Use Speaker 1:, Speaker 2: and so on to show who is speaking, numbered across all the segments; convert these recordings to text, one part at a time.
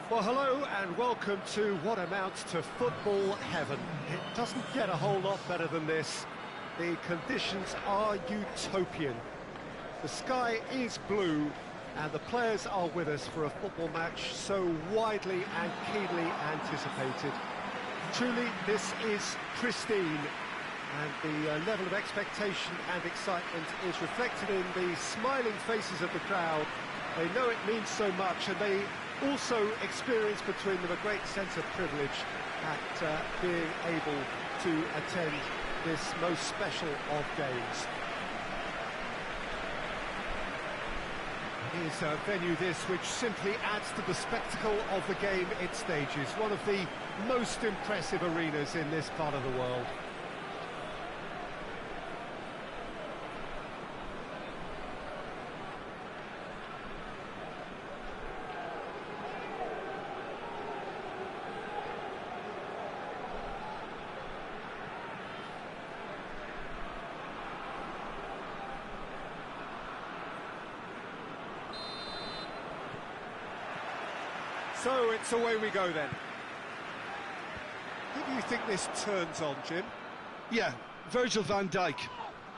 Speaker 1: Well, hello and welcome to what amounts to football heaven. It doesn't get a whole lot better than this. The conditions are utopian. The sky is blue and the players are with us for a football match so widely and keenly anticipated. Truly, this is pristine, and the level of expectation and excitement is reflected in the smiling faces of the crowd. They know it means so much, and they also experience between them a great sense of privilege at being able to attend this most special of games. It is a venue this which simply adds to the spectacle of the game it stages, one of the most impressive arenas in this part of the world. So it's away we go then. Who do you think this turns on, Jim?
Speaker 2: Yeah, Virgil van Dijk.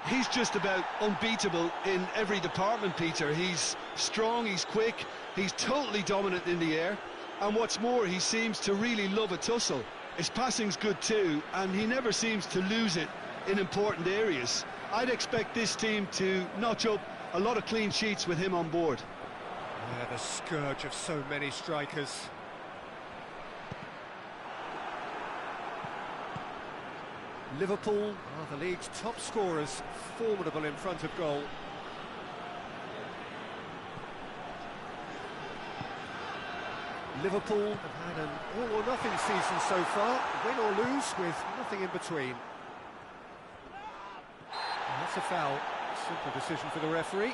Speaker 2: He's just about unbeatable in every department, Peter. He's strong, he's quick, he's totally dominant in the air, and what's more, he seems to really love a tussle. His passing's good too, and he never seems to lose it in important areas. I'd expect this team to notch up a lot of clean sheets with him on board.
Speaker 1: Yeah, the scourge of so many strikers. Liverpool are the league's top scorers, formidable in front of goal. Liverpool have had an all-or-nothing season so far, win or lose with nothing in between. And that's a foul, simple decision for the referee.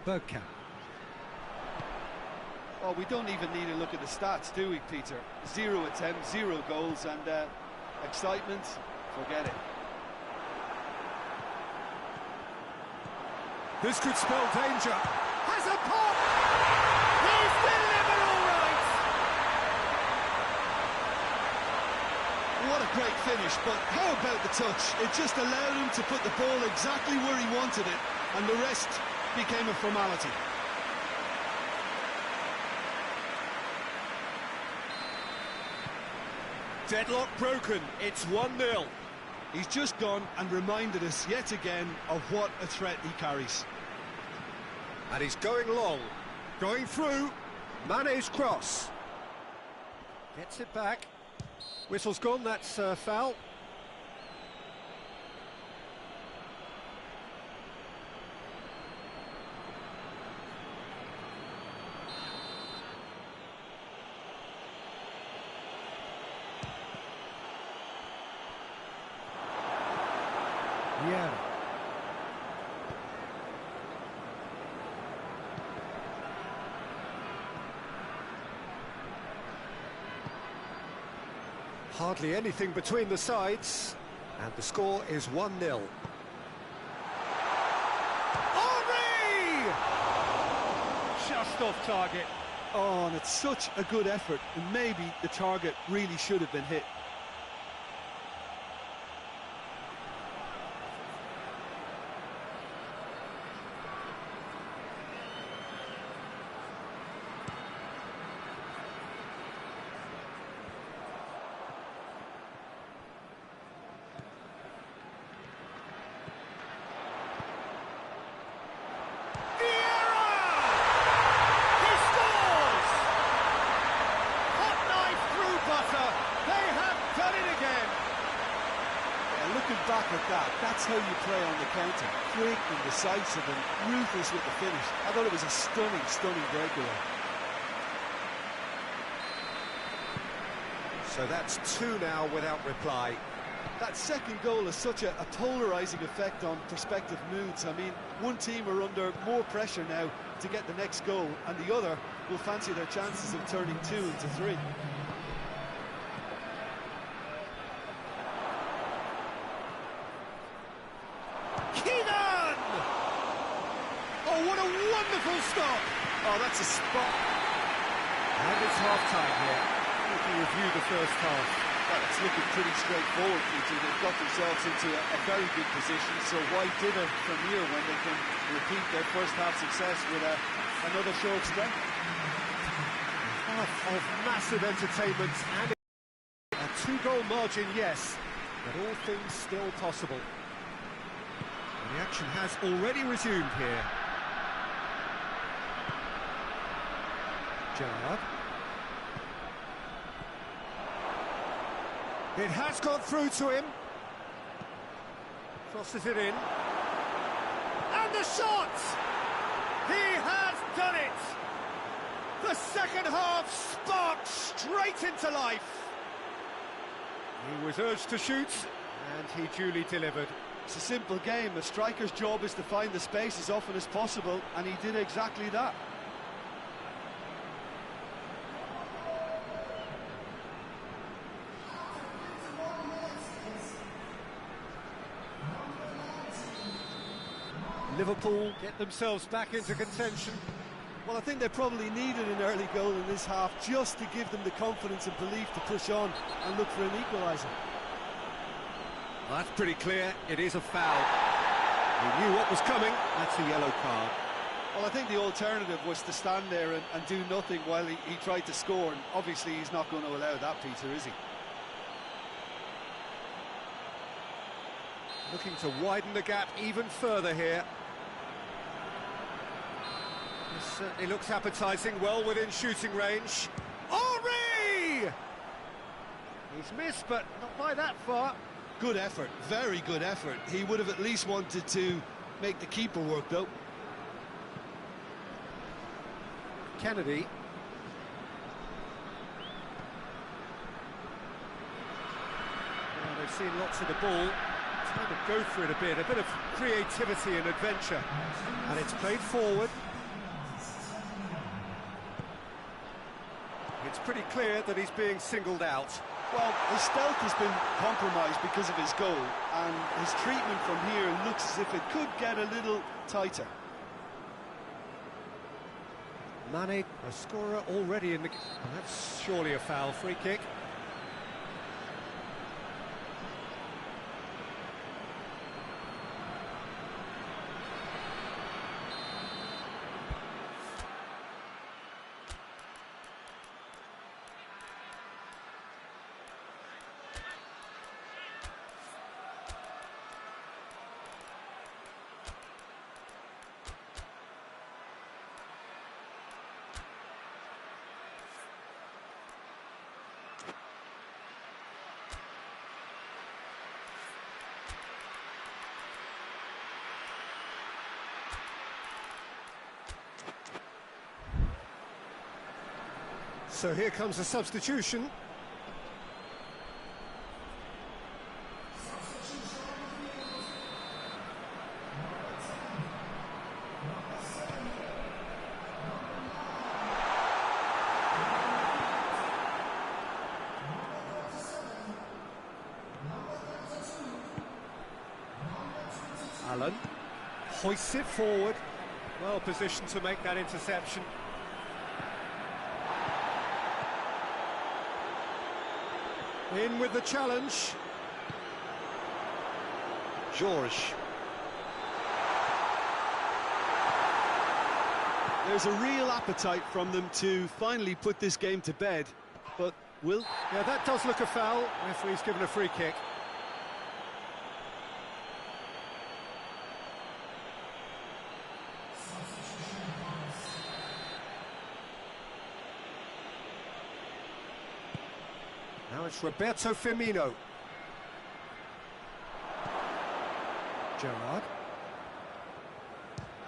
Speaker 1: Bergkamp.
Speaker 2: Oh, we don't even need to look at the stats, do we, Peter? 0 attempts, 0 goals, and excitement, forget it.
Speaker 1: This could spell danger. Has a pop! He's delivered all right!
Speaker 2: What a great finish, but how about the touch? It just allowed him to put the ball exactly where he wanted it, and the rest became a formality.
Speaker 1: Deadlock broken, it's 1-0.
Speaker 2: He's just gone and reminded us yet again of what a threat he carries.
Speaker 1: And he's going long, going through, Mane's cross. Gets it back. Whistle's gone, that's foul. Yeah. Hardly anything between the sides, and the score is 1-0. Henry! Just off target.
Speaker 2: Oh, and it's such a good effort, and maybe the target really should have been hit. Back at that, that's how you play on the counter. Quick and decisive and ruthless with the finish. I thought it was a stunning breakaway.
Speaker 1: So that's 2 now without reply.
Speaker 2: That second goal has such a polarising effect on prospective moods. I mean, one team are under more pressure now to get the next goal, and the other will fancy their chances of turning 2 into 3.
Speaker 1: Keenan! Oh, what a wonderful stop!
Speaker 2: Oh, that's a spot.
Speaker 1: And it's half-time here. If you review the first half.
Speaker 2: Well, it's looking pretty straightforward, Peter. They've got themselves into a very good position, so why dither from here when they can repeat their first half success with another show of strength?
Speaker 1: Half of massive entertainment and a 2-goal margin, yes, but all things still possible. And the action has already resumed here. Gerrard. It has got through to him. Crosses it in. And the shot! He has done it! The second half sparked straight into life. He was urged to shoot, and he duly delivered.
Speaker 2: It's a simple game. A striker's job is to find the space as often as possible, and he did exactly that.
Speaker 1: Liverpool get themselves back into contention.
Speaker 2: Well, I think they probably needed an early goal in this half just to give them the confidence and belief to push on and look for an equaliser.
Speaker 1: Well, that's pretty clear. It is a foul. He knew what was coming. That's a yellow card.
Speaker 2: Well, I think the alternative was to stand there and do nothing while he tried to score, and obviously he's not going to allow that, Peter, is he?
Speaker 1: Looking to widen the gap even further here. This certainly looks appetising, well within shooting range. Henry! He's missed, but not by that far.
Speaker 2: Good effort, very good effort. He would have at least wanted to make the keeper work, though.
Speaker 1: Kennedy. Well, they've seen lots of the ball. Trying to go through it a bit of creativity and adventure. And it's played forward. It's pretty clear that he's being singled out.
Speaker 2: Well, his stealth has been compromised because of his goal, and his treatment from here looks as if it could get a little tighter.
Speaker 1: Mane, a scorer already in the... And that's surely a foul. Free kick. So here comes a substitution. Allen hoists it forward. Well positioned to make that interception. In with the challenge. George.
Speaker 2: There's a real appetite from them to finally put this game to bed, but will...
Speaker 1: Yeah, that does look a foul. Referee's given a free kick. Now it's Roberto Firmino. Gerrard.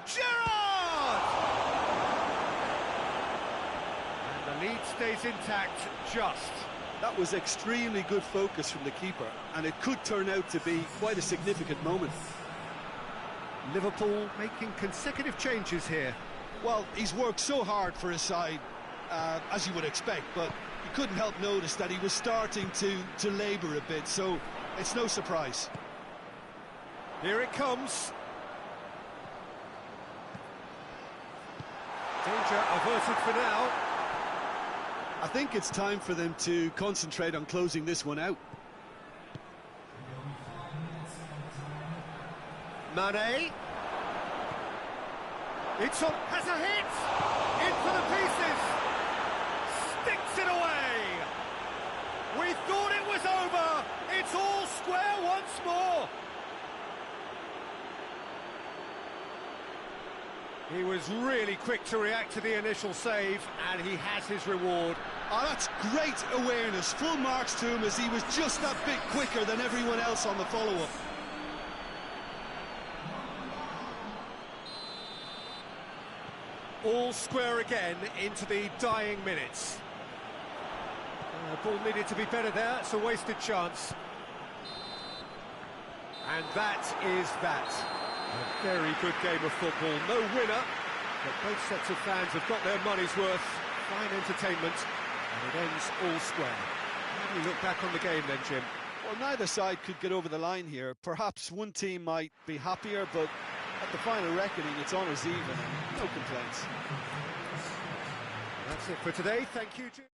Speaker 1: Gerrard! And the lead stays intact, just.
Speaker 2: That was extremely good focus from the keeper, and it could turn out to be quite a significant moment.
Speaker 1: Liverpool making consecutive changes here.
Speaker 2: Well, he's worked so hard for his side, as you would expect, but you couldn't help notice that he was starting to labour a bit, so it's no surprise.
Speaker 1: Here it comes. Danger averted for now.
Speaker 2: I think it's time for them to concentrate on closing this one out.
Speaker 1: Mane. It's on, has a hit! In for the pieces! Sticks it away! We thought it was over! It's all square once more! He was really quick to react to the initial save, and he has his reward.
Speaker 2: Oh, that's great awareness. Full marks to him, as he was just that bit quicker than everyone else on the follow-up.
Speaker 1: All square again into the dying minutes. Ball needed to be better there, it's a wasted chance. And that is that. A very good game of football, no winner, but both sets of fans have got their money's worth. Fine entertainment, and it ends all square. How do you look back on the game then, Jim?
Speaker 2: Well, neither side could get over the line here. Perhaps one team might be happier, but at the final reckoning, it's honours even, and no complaints.
Speaker 1: That's it for today. Thank you, Jim.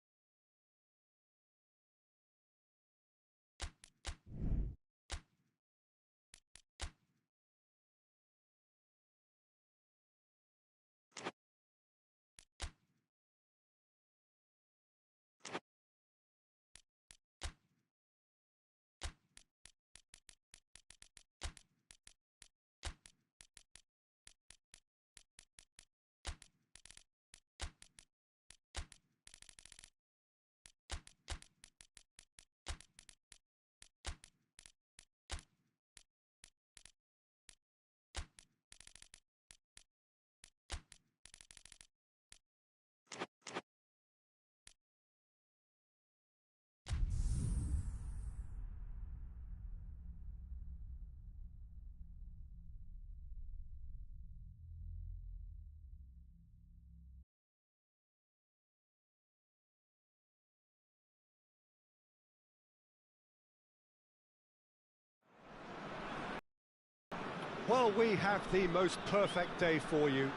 Speaker 1: Well, we have the most perfect day for you.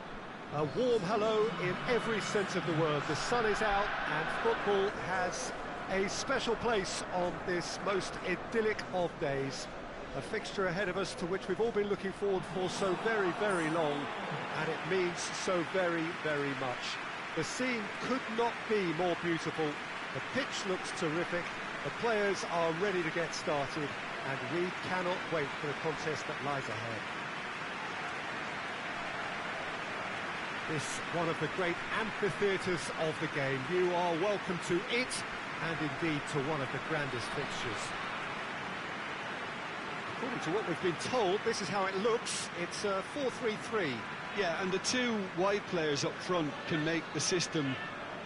Speaker 1: A warm hello in every sense of the word. The sun is out and football has a special place on this most idyllic of days. A fixture ahead of us to which we've all been looking forward for so very, very long, and it means so very, very much. The scene could not be more beautiful. The pitch looks terrific. The players are ready to get started, and we cannot wait for the contest that lies ahead. This one of the great amphitheatres of the game. You are welcome to it, and indeed to one of the grandest fixtures. According to what we've been told, this is how it looks. It's a 4-3-3.
Speaker 2: Yeah, and the two wide players up front can make the system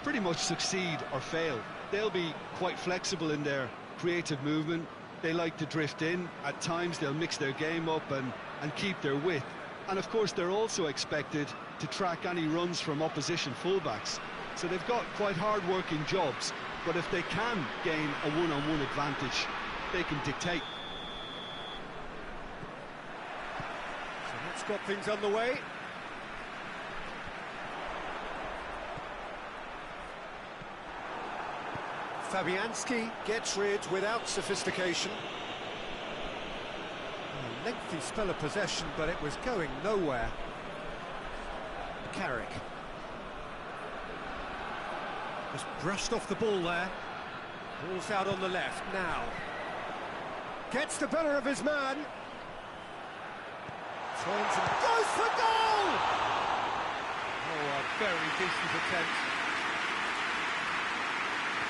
Speaker 2: pretty much succeed or fail. They'll be quite flexible in their creative movement. They like to drift in. At times they'll mix their game up and keep their width. And of course they're also expected to track any runs from opposition fullbacks. So they've got quite hard-working jobs, but if they can gain a one-on-one advantage, they can dictate.
Speaker 1: So that's got things underway. Fabianski gets rid without sophistication. A lengthy spell of possession, but it was going nowhere. Carrick. Just brushed off the ball there. Ball's out on the left now. Gets the better of his man. Turns and goes for goal! Oh, a very decent attempt.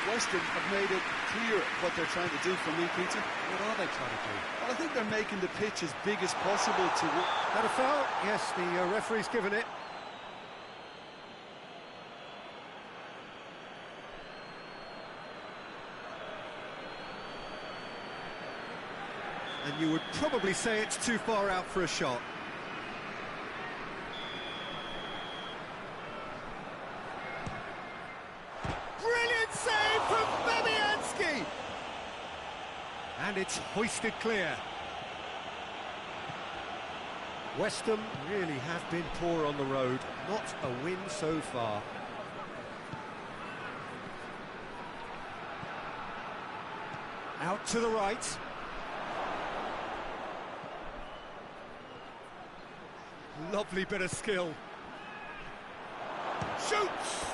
Speaker 2: Western have made it clear what they're trying to do for me, Peter.
Speaker 1: What are they trying to do?
Speaker 2: Well, I think they're making the pitch as big as possible to...
Speaker 1: That a foul? Yes, the referee's given it. and you would probably say it's too far out for a shot. Brilliant save from Fabianski! And it's hoisted clear. West Ham really have been poor on the road, not a win so far. Out to the right. Lovely bit of skill. Shoots!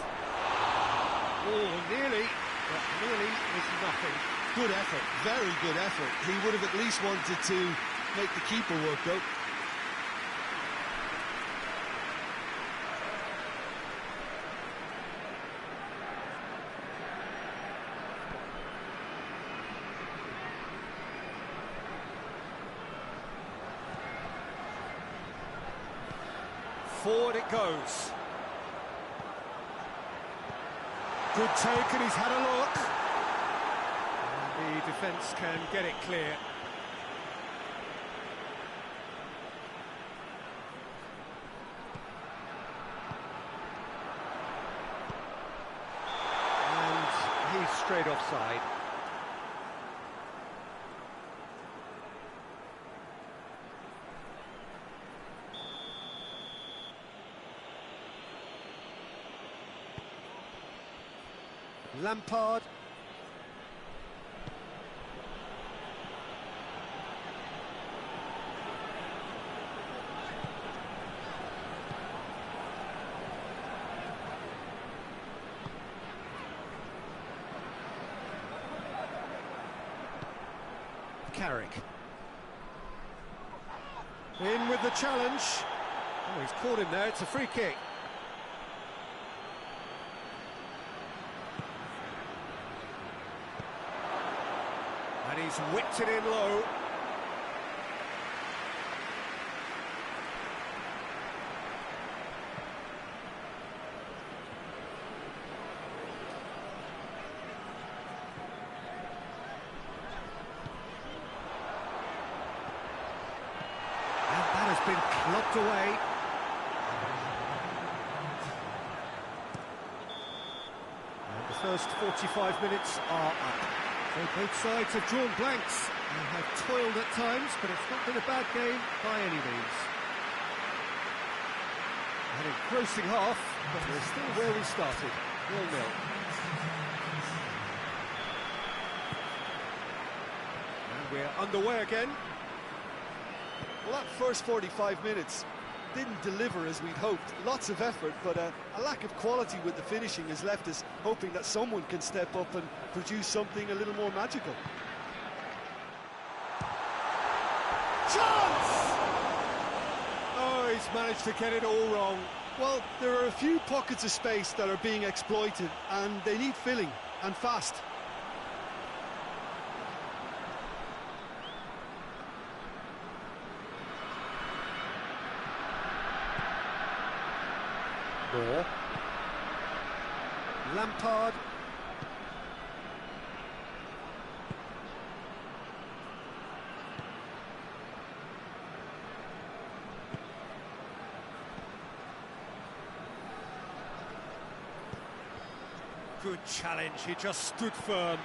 Speaker 1: Oh, nearly, but nearly is nothing.
Speaker 2: Good effort, very good effort. He would have at least wanted to make the keeper work, though.
Speaker 1: Forward it goes. Good take, and he's had a look. And the defence can get it clear. And he's straight offside. Lampard. Carrick. In with the challenge. Oh, he's caught him there, it's a free kick. And he's whipped it in low. And that has been clubbed away. And the first 45 minutes are up. So both sides have drawn blanks and have toiled at times, but it's not been a bad game by any means. An engrossing half, but we're still where we started, 0-0. And we're underway again.
Speaker 2: Well, that first 45 minutes didn't deliver as we'd hoped. Lots of effort, but a lack of quality with the finishing has left us hoping that someone can step up and produce something a little more magical.
Speaker 1: Chance! Oh, he's managed to get it all wrong.
Speaker 2: Well, there are a few pockets of space that are being exploited, and they need filling, and fast.
Speaker 1: Moore. Lampard. Good challenge, he just stood firm.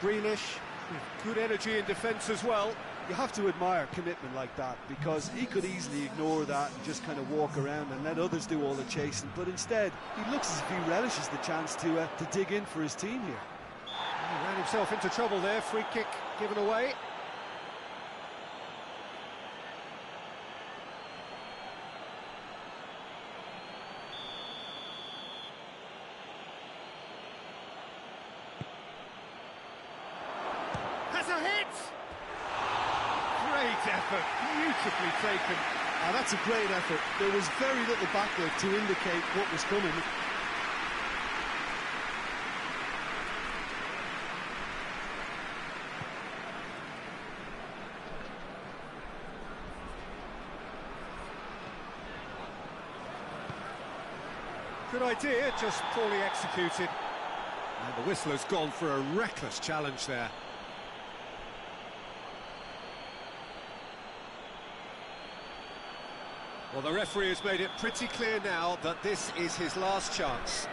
Speaker 1: Grealish with good energy in defence as well.
Speaker 2: You have to admire commitment like that, because he could easily ignore that and just kind of walk around and let others do all the chasing, but instead he looks as if he relishes the chance to dig in for his team here.
Speaker 1: He ran himself into trouble there, free kick given away. Has a hit! Great effort, beautifully taken.
Speaker 2: That's a great effort. There was very little backward to indicate what was coming.
Speaker 1: Good idea, just poorly executed. And the whistler's gone for a reckless challenge there. Well, the referee has made it pretty clear now that this is his last chance.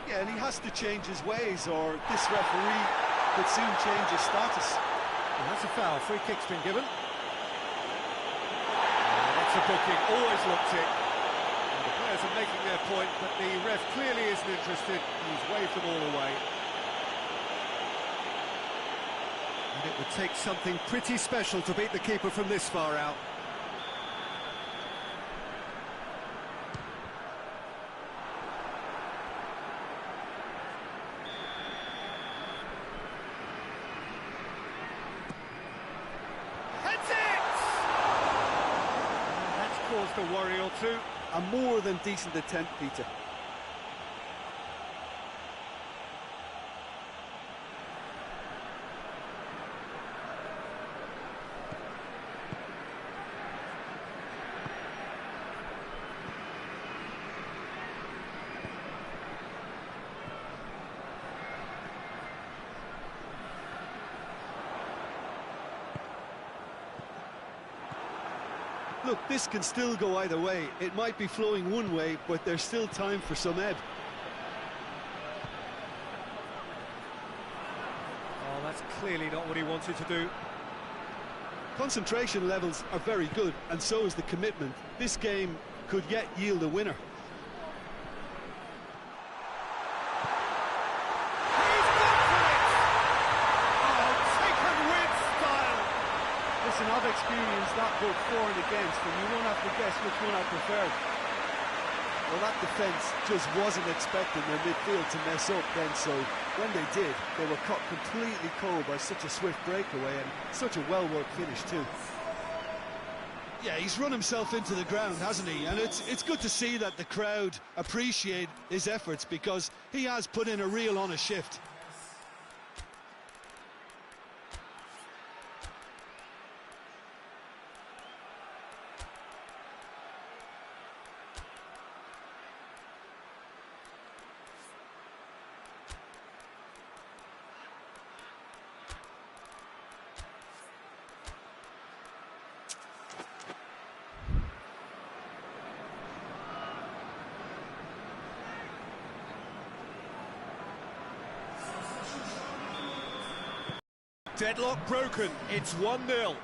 Speaker 2: Yeah, and he has to change his ways, or this referee could soon change his status.
Speaker 1: Well, that's a foul. Free kick's been given. That's a booking. Always looked it. And the players are making their point, but the ref clearly isn't interested. He's waved them all away. And it would take something pretty special to beat the keeper from this far out. Caused a worry or two.
Speaker 2: A more than decent attempt, Peter. Look, this can still go either way. It might be flowing one way, but there's still time for some ebb.
Speaker 1: Oh, that's clearly not what he wanted to do.
Speaker 2: Concentration levels are very good, and so is the commitment. This game could yet yield a winner. Listen, I've experienced that both for and against, and you won't have to guess which one I preferred. Well, that defence just wasn't expecting their midfield to mess up then, so when they did, they were caught completely cold by such a swift breakaway and such a well-worked finish too. Yeah, he's run himself into the ground, hasn't he? And it's good to see that the crowd appreciate his efforts, because he has put in a real honest shift.
Speaker 1: Deadlock broken, it's 1-0.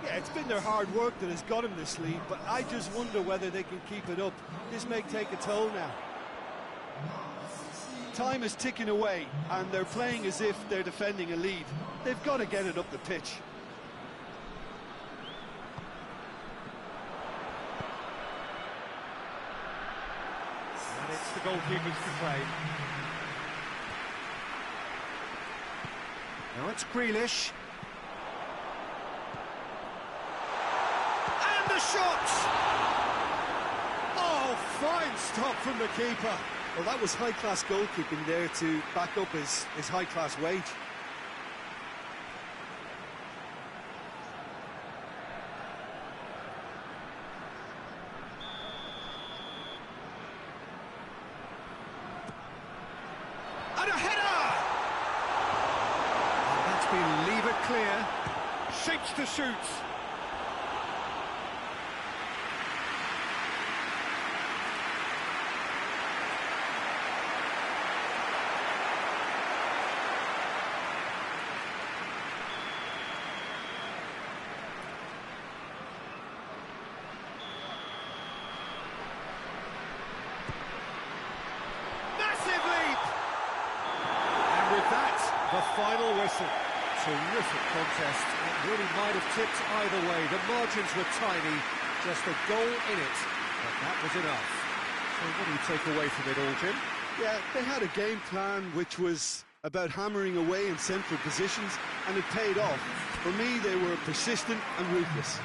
Speaker 2: Yeah, it's been their hard work that has got them this lead, but I just wonder whether they can keep it up. This may take a toll now. Time is ticking away, and they're playing as if they're defending a lead. They've got to get it up the pitch.
Speaker 1: And it's the goalkeepers to play. Now it's Grealish. And the shot! Oh, fine stop from the keeper.
Speaker 2: Well, that was high-class goalkeeping there to back up his high-class wage.
Speaker 1: And a header! That's been levered clear. Shapes to shoot. The final whistle. Terrific contest. It really might have tipped either way. The margins were tiny, just a goal in it, but that was enough. So what do you take away from it all, Jim?
Speaker 2: Yeah, they had a game plan which was about hammering away in central positions, and it paid off. For me, they were persistent and ruthless.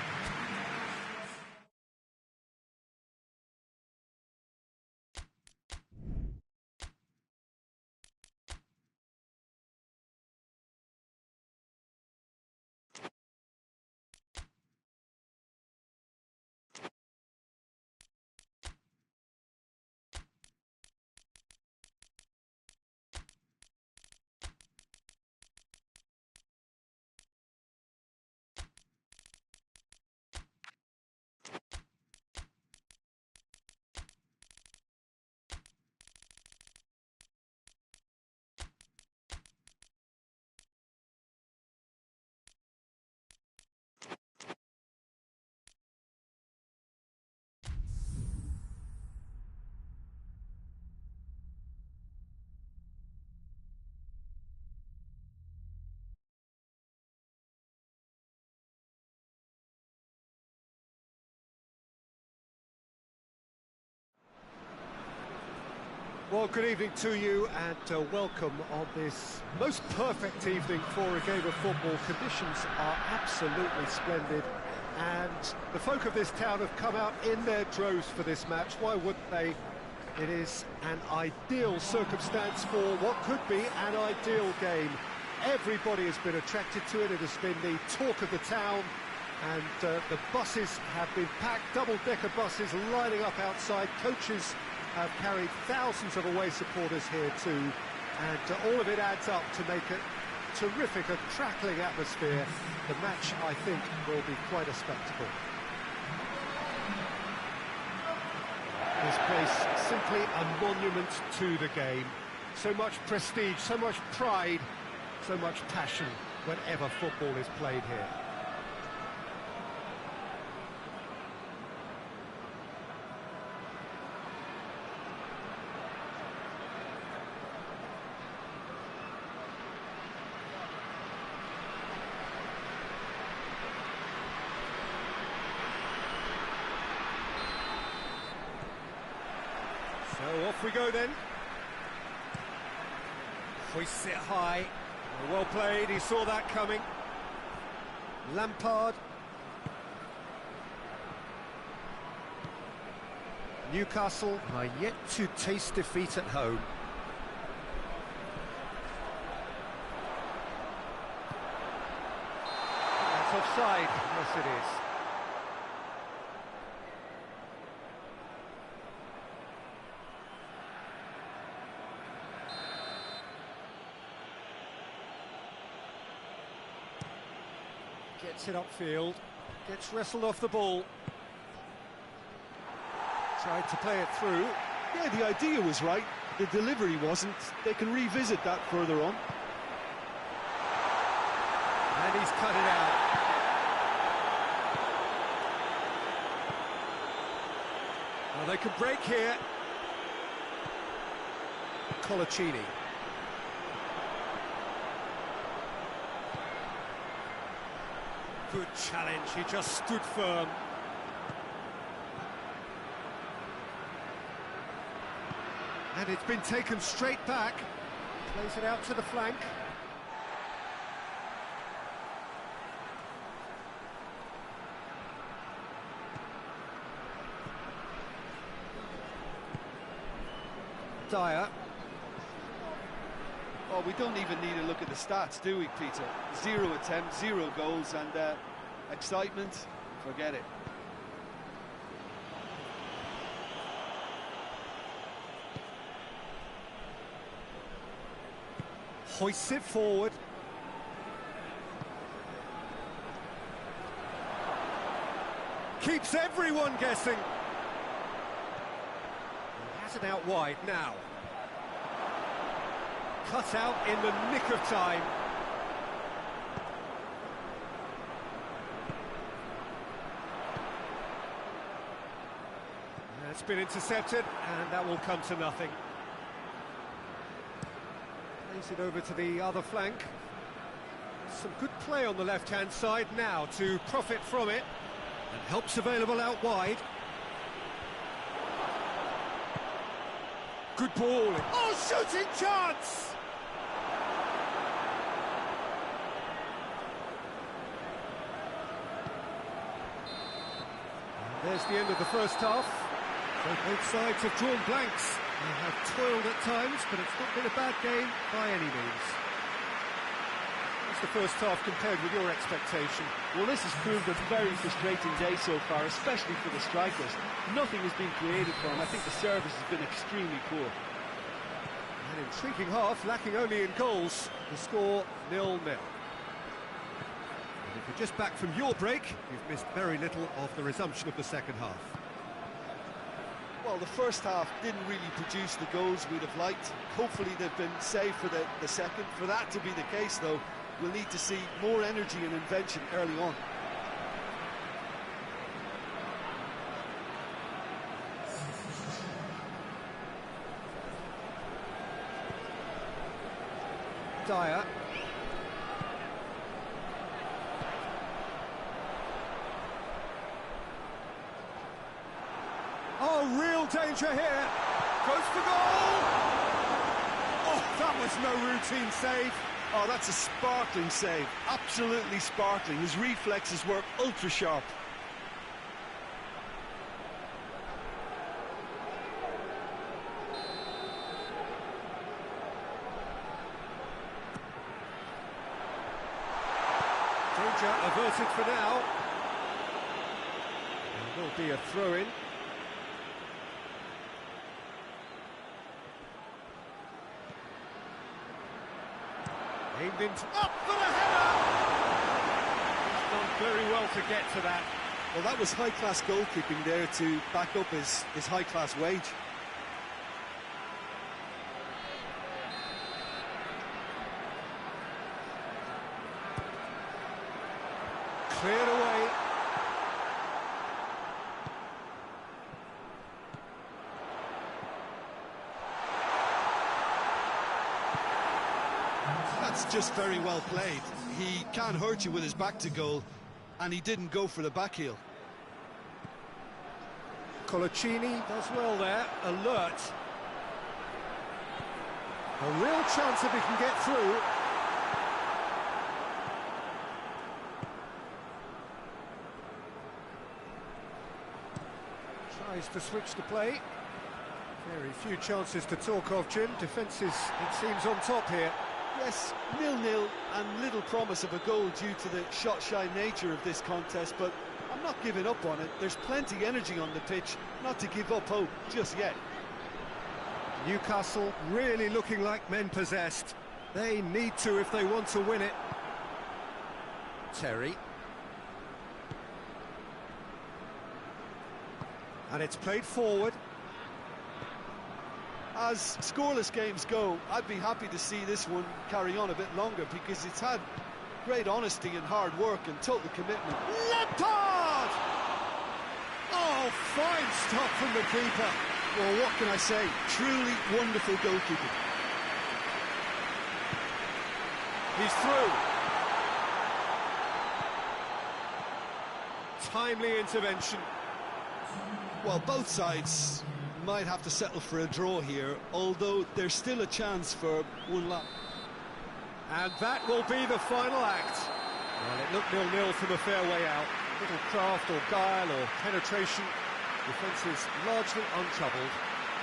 Speaker 1: Well, good evening to you and welcome on this most perfect evening for a game of football. Conditions are absolutely splendid and the folk of this town have come out in their droves for this match. Why wouldn't they? It is an ideal circumstance for what could be an ideal game. Everybody has been attracted to it. It has been the talk of the town, and the buses have been packed, double-decker buses lining up outside. Coaches have carried thousands of away supporters here too, and all of it adds up to make it terrific, a crackling atmosphere. The match, I think, will be quite a spectacle. This place simply a monument to the game. So much prestige, so much pride, so much passion whenever football is played here. So off we go then. Hoists it high. Well played, he saw that coming. Lampard. Newcastle are yet to taste defeat at home. That's offside. Yes, it is. Gets it upfield, gets wrestled off the ball. Tried to play it through.
Speaker 2: Yeah, the idea was right, the delivery wasn't. They can revisit that further on.
Speaker 1: And he's cut it out. Well, they could break here. Colaccini. Good challenge, he just stood firm. And it's been taken straight back. Plays it out to the flank. Dyer.
Speaker 2: Oh, we don't even need to look at the stats, do we, Peter? 0 attempts, 0 goals, and excitement, forget it.
Speaker 1: Hoists it forward. Keeps everyone guessing. He has it out wide now. Cut out in the nick of time. It's been intercepted, and that will come to nothing. Plays it over to the other flank. Some good play on the left-hand side now to profit from it. And help's available out wide. Good ball. Oh, shooting chance! And there's the end of the first half. So both sides have drawn blanks. They have toiled at times, but it's not been a bad game by any means. How's the first half compared with your expectation?
Speaker 2: Well, this has proved a very frustrating day so far, especially for the strikers. Nothing has been created for them. I think the service has been extremely poor.
Speaker 1: An intriguing half, lacking only in goals. The score 0-0. And if you're just back from your break, you've missed very little of the resumption of the second half.
Speaker 2: Well, the first half didn't really produce the goals we'd have liked. Hopefully they've been saved for the second. For that to be the case, though, we'll need to see more energy and invention early on.
Speaker 1: Dyer. Oh, real danger here. Goes for goal! Oh, that was no routine save.
Speaker 2: Oh, that's a sparkling save. Absolutely sparkling. His reflexes were ultra sharp.
Speaker 1: Danger averted for now. There will be a throw-in. Aimed into... Up for the header! He's done very well to get to that.
Speaker 2: Well, that was high-class goalkeeping there to back up his high-class wage.
Speaker 1: Cleared away.
Speaker 2: That's just very well played. He can't hurt you with his back to goal, and he didn't go for the back heel.
Speaker 1: Colaccini does well there, alert. A real chance if he can get through. Tries to switch the play. Very few chances to talk of, Jim. Defence is, it seems, on top here.
Speaker 2: Yes, 0-0 and little promise of a goal due to the shot-shy nature of this contest, but I'm not giving up on it. There's plenty energy on the pitch, not to give up hope just yet.
Speaker 1: Newcastle really looking like men possessed. They need to if they want to win it. Terry. And it's played forward.
Speaker 2: As scoreless games go, I'd be happy to see this one carry on a bit longer because it's had great honesty and hard work and total commitment.
Speaker 1: Lampard! Oh, fine stop from the keeper.
Speaker 2: Well, what can I say? Truly wonderful goalkeeping.
Speaker 1: He's through. Timely intervention.
Speaker 2: Well, both sides might have to settle for a draw here, although there's still a chance for one lap.
Speaker 1: And that will be the final act. Well, it looked 0-0 from a fair way out. Little craft or guile or penetration. Defence is largely untroubled.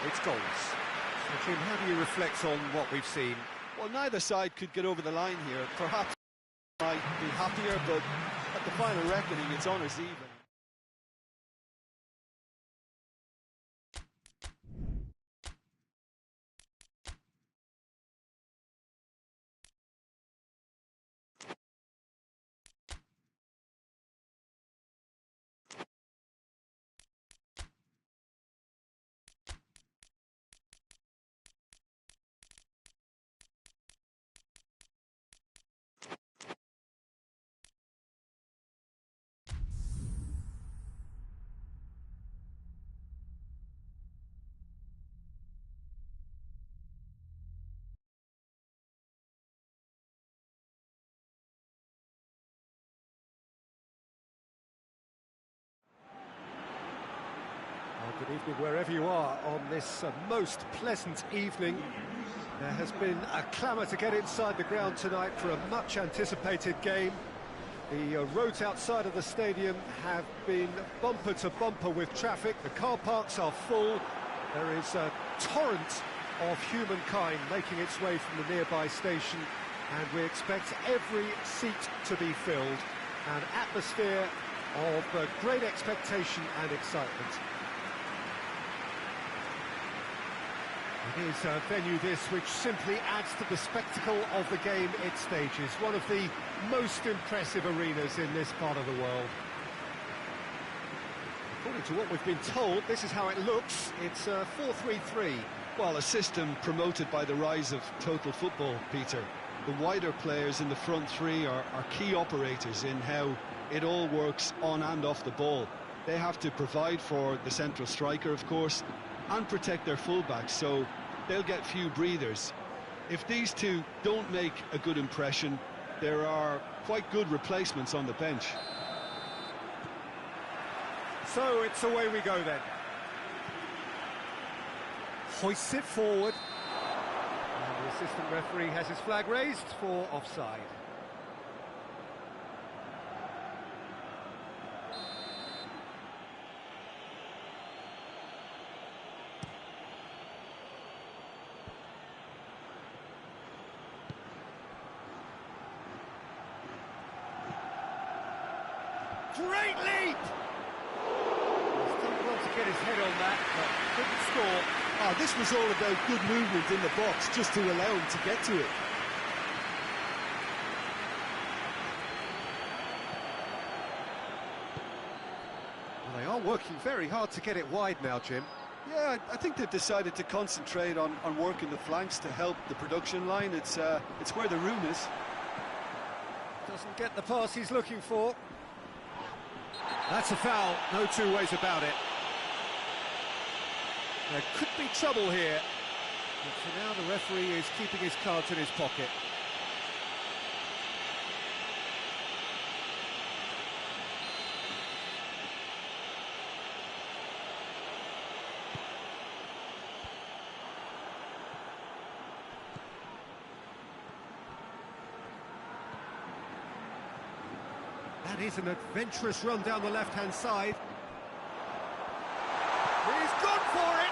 Speaker 1: It's goals. So, Jim, how do you reflect on what we've seen?
Speaker 2: Well, neither side could get over the line here. Perhaps might be happier, but at the final reckoning, it's honours even.
Speaker 1: Good evening wherever you are on this most pleasant evening. There has been a clamour to get inside the ground tonight for a much anticipated game. The roads outside of the stadium have been bumper to bumper with traffic. The car parks are full. There is a torrent of humankind making its way from the nearby station, and we expect every seat to be filled. An atmosphere of great expectation and excitement. It is a venue this which simply adds to the spectacle of the game it stages. One of the most impressive arenas in this part of the world. According to what we've been told, this is how it looks. It's 4-3-3.
Speaker 2: Well, a system promoted by the rise of total football, Peter. The wider players in the front three are key operators in how it all works on and off the ball. They have to provide for the central striker, of course, and protect their fullbacks, so they'll get few breathers. If these two don't make a good impression, there are quite good replacements on the bench.
Speaker 1: So it's away we go then. hoists it forward. And the assistant referee has his flag raised for offside. Great leap! He's done well to get his head on that, but couldn't score.
Speaker 2: Oh, this was all about good movement in the box, just to allow him to get to it.
Speaker 1: Well, they are working very hard to get it wide now, Jim.
Speaker 2: Yeah, I think they've decided to concentrate on working the flanks to help the production line. It's where the room is.
Speaker 1: Doesn't get the pass he's looking for. That's a foul, no two ways about it. There could be trouble here. But for now, the referee is keeping his cards in his pocket. That is an adventurous run down the left-hand side. He's gone for it!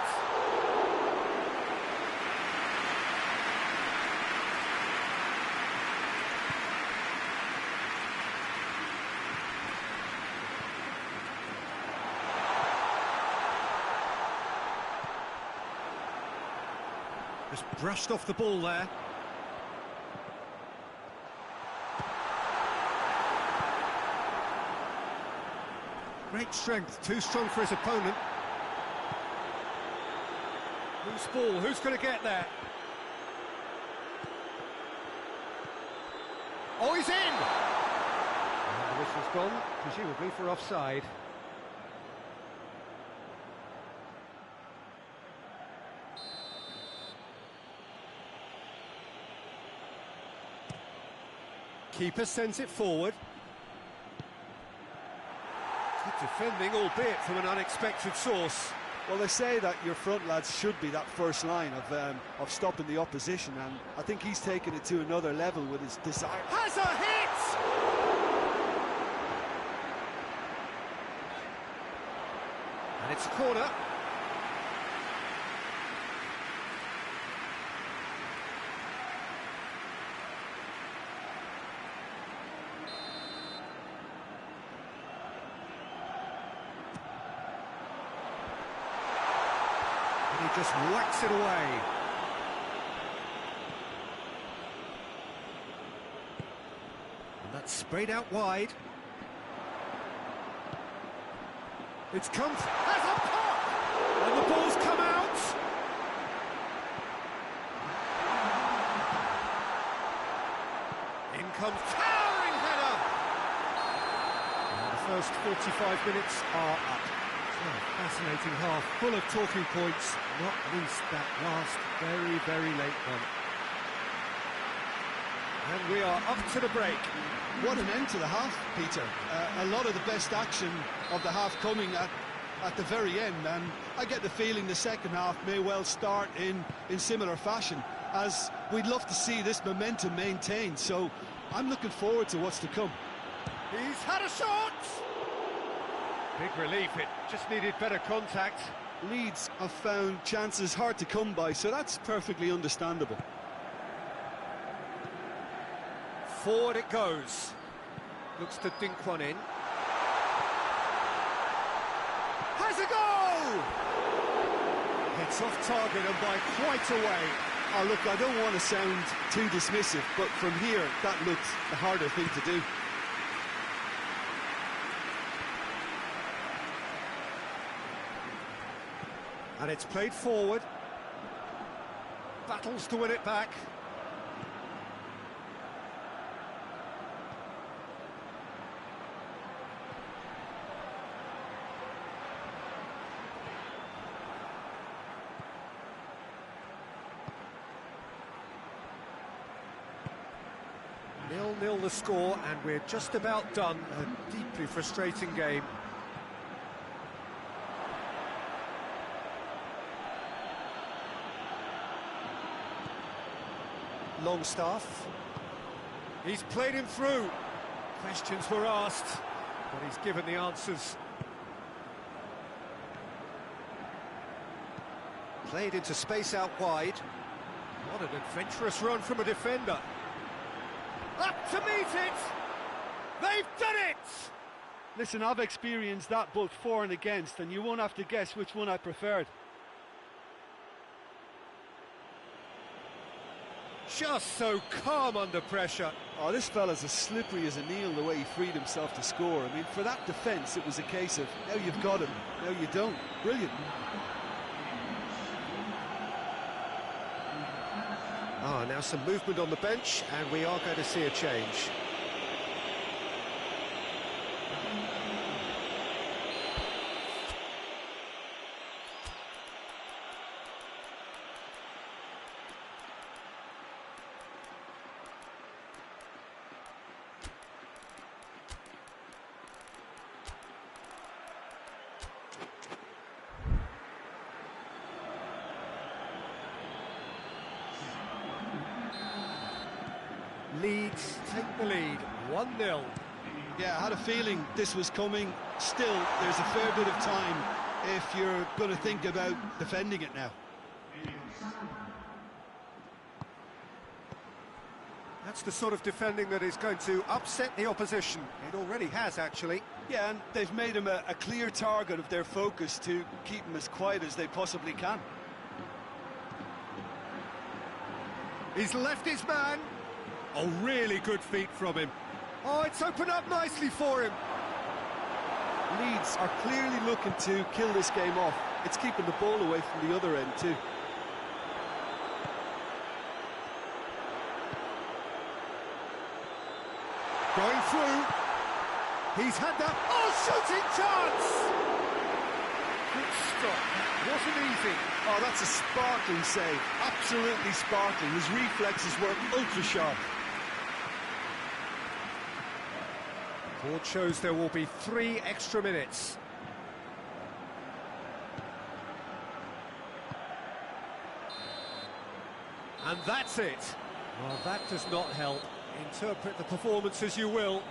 Speaker 1: Just brushed off the ball there. Great strength, too strong for his opponent. Loose ball, who's going to get there? Oh, he's in! And the whistle's gone, presumably for offside. Keeper sends it forward. Good defending, albeit from an unexpected source.
Speaker 2: Well, they say that your front lads should be that first line of stopping the opposition, and I think he's taken it to another level with his desire.
Speaker 1: Has a hit! And it's a corner. He just whacks it away. And that's sprayed out wide. It's come, has a pop! And the ball's come out! In comes towering header! And the first 45 minutes are up. Fascinating half, full of talking points, not least that last very, very late one. And we are up to the break.
Speaker 2: What an end to the half, Peter. A lot of the best action of the half coming at the very end, and I get the feeling the second half may well start in similar fashion, as we'd love to see this momentum maintained, so I'm looking forward to what's to come.
Speaker 1: He's had a shot! Big relief, it just needed better contact.
Speaker 2: Leeds have found chances hard to come by, so that's perfectly understandable.
Speaker 1: Forward it goes. Looks to dink one in. Has a goal! It's off target and by quite a way.
Speaker 2: Oh, look, I don't want to sound too dismissive, but from here, that looked the harder thing to do.
Speaker 1: And it's played forward. Battles to win it back. Nil-nil the score, and we're just about done. A deeply frustrating game. Longstaff. He's played him through. Questions were asked, but he's given the answers. Played into space out wide. What an adventurous run from a defender. Up to meet it! They've done it!
Speaker 2: Listen, I've experienced that both for and against, and you won't have to guess which one I preferred.
Speaker 1: Just so calm under pressure.
Speaker 2: Oh, this fella's as slippery as a needle the way he freed himself to score. I mean, for that defence, it was a case of, now you've got him, now you don't. Brilliant.
Speaker 1: Now some movement on the bench, and we are going to see a change. Leeds take the lead, 1-0.
Speaker 2: Yeah, I had a feeling this was coming. Still, there's a fair bit of time if you're going to think about defending it now.
Speaker 1: That's the sort of defending that is going to upset the opposition. It already has, actually.
Speaker 2: Yeah, and they've made him a clear target of their focus to keep him as quiet as they possibly can.
Speaker 1: He's left his man. Oh, really good feet from him. Oh, it's opened up nicely for him.
Speaker 2: Leeds are clearly looking to kill this game off. It's keeping the ball away from the other end too.
Speaker 1: Going through. He's had that. Oh, shooting chance! Good stop. Wasn't easy.
Speaker 2: Oh, that's a sparkling save. Absolutely sparkling. His reflexes were ultra sharp.
Speaker 1: Board shows there will be 3 extra minutes. And that's it. Well, that does not help. Interpret the performance as you will,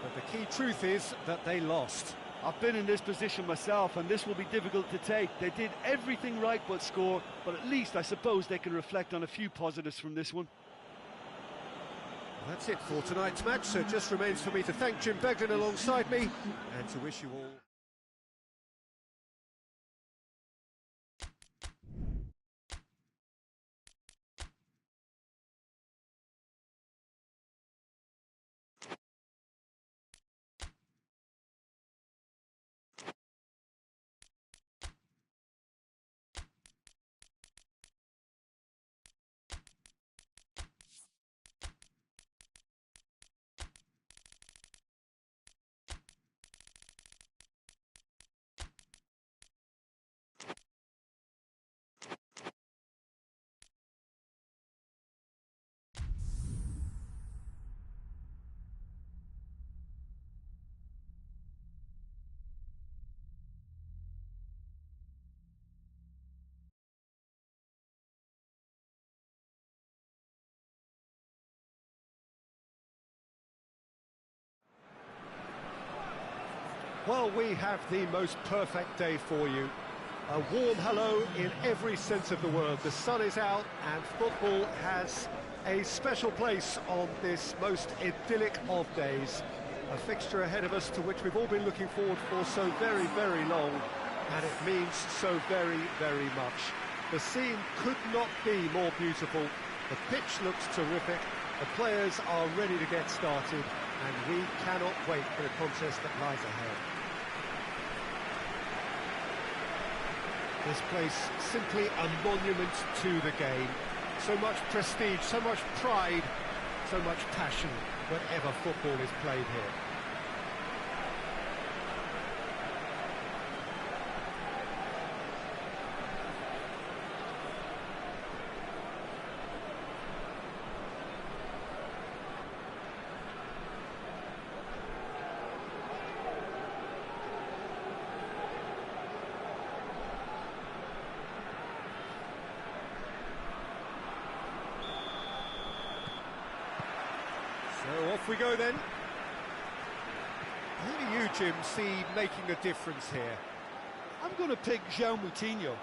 Speaker 1: but the key truth is that they lost.
Speaker 2: I've been in this position myself, and this will be difficult to take. They did everything right but score, but at least I suppose they can reflect on a few positives from this one.
Speaker 1: That's it for tonight's match, so it just remains for me to thank Jim Beglin alongside me and to wish you all... Well, we have the most perfect day for you. A warm hello in every sense of the word. The sun is out and football has a special place on this most idyllic of days. A fixture ahead of us to which we've all been looking forward for so very, very long, and it means so very, very much. The scene could not be more beautiful. The pitch looks terrific. The players are ready to get started, and we cannot wait for the contest that lies ahead. This place simply a monument to the game. So much prestige, so much pride, so much passion whenever football is played here. we go then. Who do you, Jim, see making a difference here?
Speaker 2: I'm going to pick João Moutinho.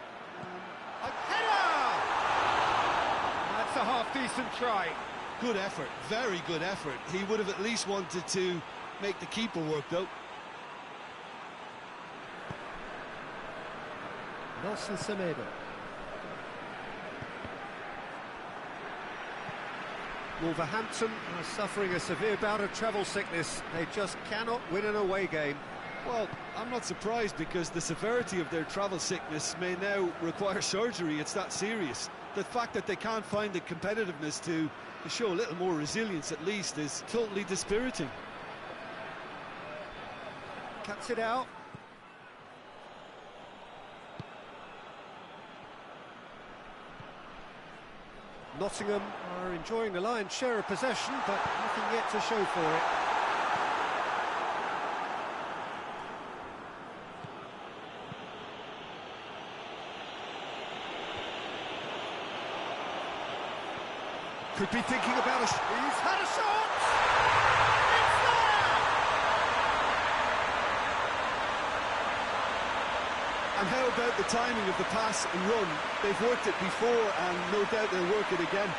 Speaker 1: A header! That's a half-decent try.
Speaker 2: Good effort, very good effort. He would have at least wanted to make the keeper work, though.
Speaker 1: Nelson Semedo. Wolverhampton are suffering a severe bout of travel sickness. They just cannot win an away game.
Speaker 2: Well, I'm not surprised because the severity of their travel sickness may now require surgery. It's that serious. The fact that they can't find the competitiveness to show a little more resilience at least is totally dispiriting.
Speaker 1: Cuts it out. Nottingham are enjoying the lion's share of possession, but nothing yet to show for it. Could be thinking about he's had a shot! It's there!
Speaker 2: And how about the timing of the pass and run? They've worked it before and no doubt they'll work it again.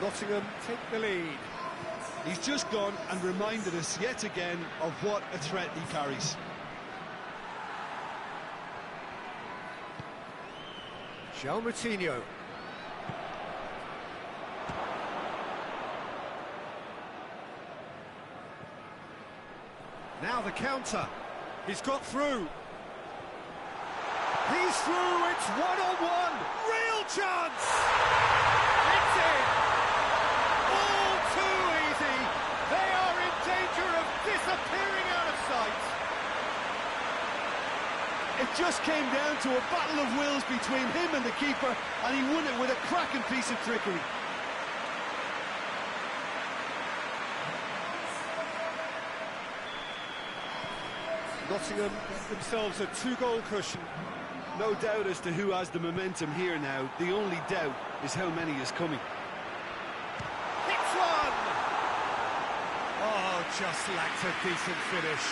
Speaker 1: Nottingham take the lead.
Speaker 2: He's just gone and reminded us yet again of what a threat he carries.
Speaker 1: João Moutinho. Now the counter. He's got through. He's through. It's one-on-one. Real chance. It's in. All too easy. They are in danger of disappearing out of sight.
Speaker 2: It just came down to a battle of wills between him and the keeper, and he won it with a cracking piece of trickery.
Speaker 1: Nottingham get themselves a two-goal cushion.
Speaker 2: No doubt as to who has the momentum here now. The only doubt is how many is coming.
Speaker 1: Hits one! Oh, just lacked a decent finish.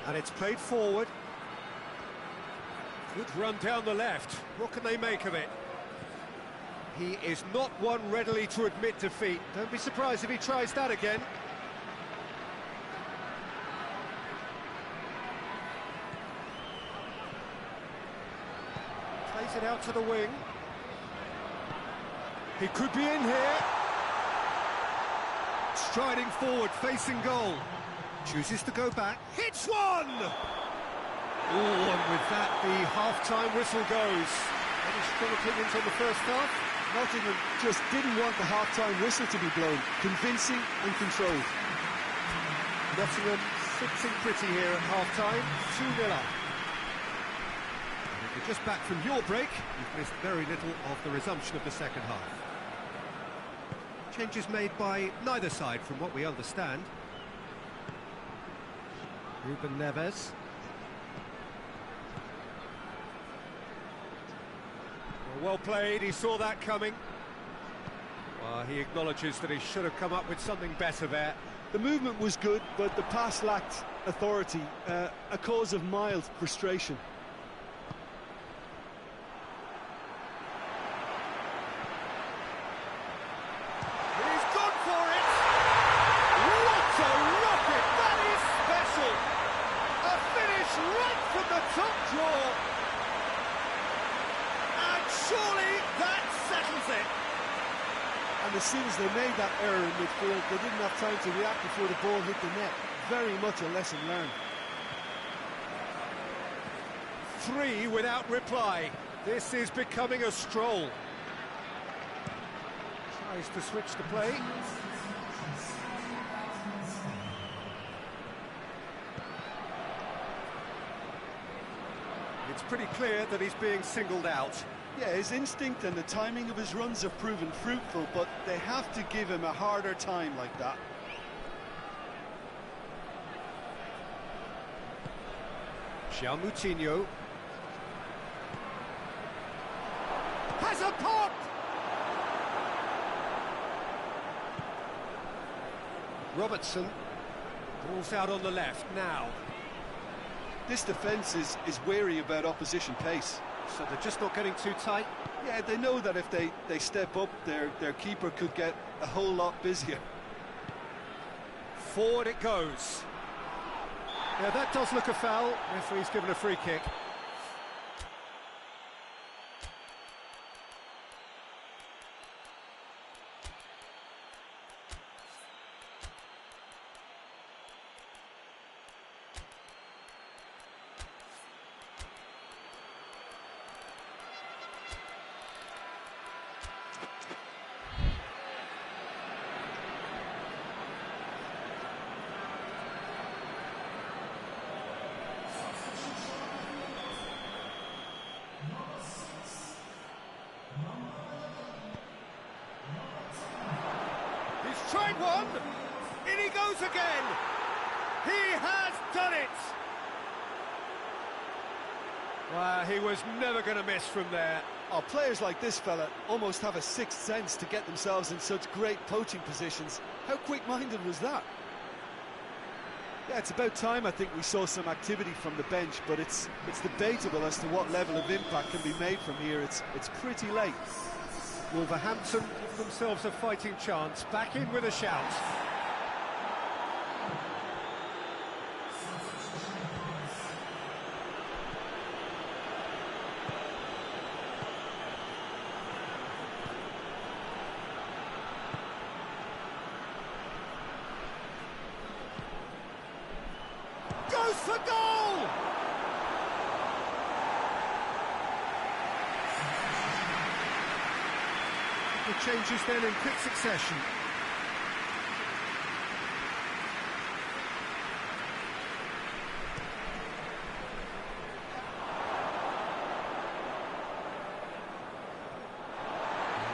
Speaker 1: And it's played forward. Good run down the left. What can they make of it? He is not one readily to admit defeat. Don't be surprised if he tries that again. Plays it out to the wing. He could be in here. Striding forward, facing goal. Chooses to go back. Hits one! Oh, and with that, the half-time whistle goes. Any strong opinions on the first half?
Speaker 2: Nottingham just didn't want the half-time whistle to be blown. Convincing and controlled.
Speaker 1: Nottingham sitting pretty here at half-time, 2-0 up. And if you're just back from your break, you've missed very little of the resumption of the second half. Changes made by neither side, from what we understand. Ruben Neves. Well played, he saw that coming. Well, he acknowledges that he should have come up with something better there.
Speaker 2: The movement was good, but the pass lacked authority, a cause of mild frustration.
Speaker 1: He's gone for it! What a rocket! That is special! A finish right from the top draw! Surely that settles it.
Speaker 2: And as soon as they made that error in midfield, they didn't have time to react before the ball hit the net. Very much a lesson learned.
Speaker 1: 3 without reply. This is becoming a stroll. Tries to switch the play. It's pretty clear that he's being singled out.
Speaker 2: Yeah, his instinct and the timing of his runs have proven fruitful, but they have to give him a harder time like that.
Speaker 1: Moutinho has a pop! Robertson, ball's out on the left now.
Speaker 2: This defence is wary about opposition pace.
Speaker 1: So they're just not getting too tight?
Speaker 2: Yeah, they know that if they step up, their keeper could get a whole lot busier.
Speaker 1: Forward it goes. Yeah, that does look a foul. Referee's given a free kick. He's tried one, in he goes again. He has done it. Well, he was never going to miss from there.
Speaker 2: Oh, players like this fella almost have a sixth sense to get themselves in such great poaching positions. How quick-minded was that? Yeah, it's about time I think we saw some activity from the bench, but it's debatable as to what level of impact can be made from here. It's pretty late.
Speaker 1: Wolverhampton give themselves a fighting chance, back in with a shout. Goes for goal! The changes then in quick succession.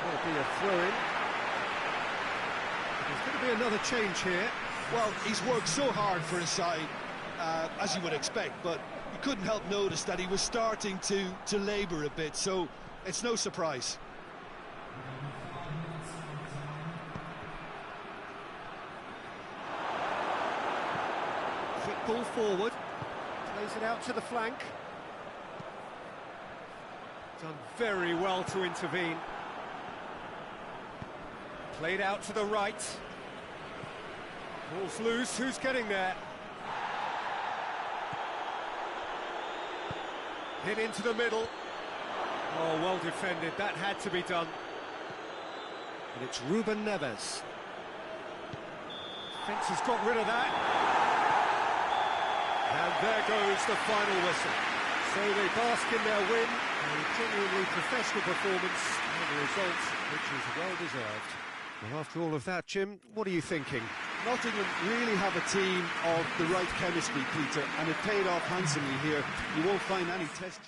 Speaker 1: There'll be a throw-in. There's going to be another change here.
Speaker 2: Well, he's worked so hard for his side, as you would expect, but you couldn't help notice that he was starting to labour a bit, so it's no surprise.
Speaker 1: Quick ball forward, plays it out to the flank. Done very well to intervene. Played out to the right. Ball's loose, who's getting there? Hit into the middle. Oh, well defended, that had to be done. And it's Ruben Neves. Fence has got rid of that. And there goes the final whistle. So they bask in their win, a genuinely professional performance, and the result, which is well-deserved. Well, after all of that, Jim, what are you thinking?
Speaker 2: Nottingham really have a team of the right chemistry, Peter, and it paid off handsomely here. You won't find any test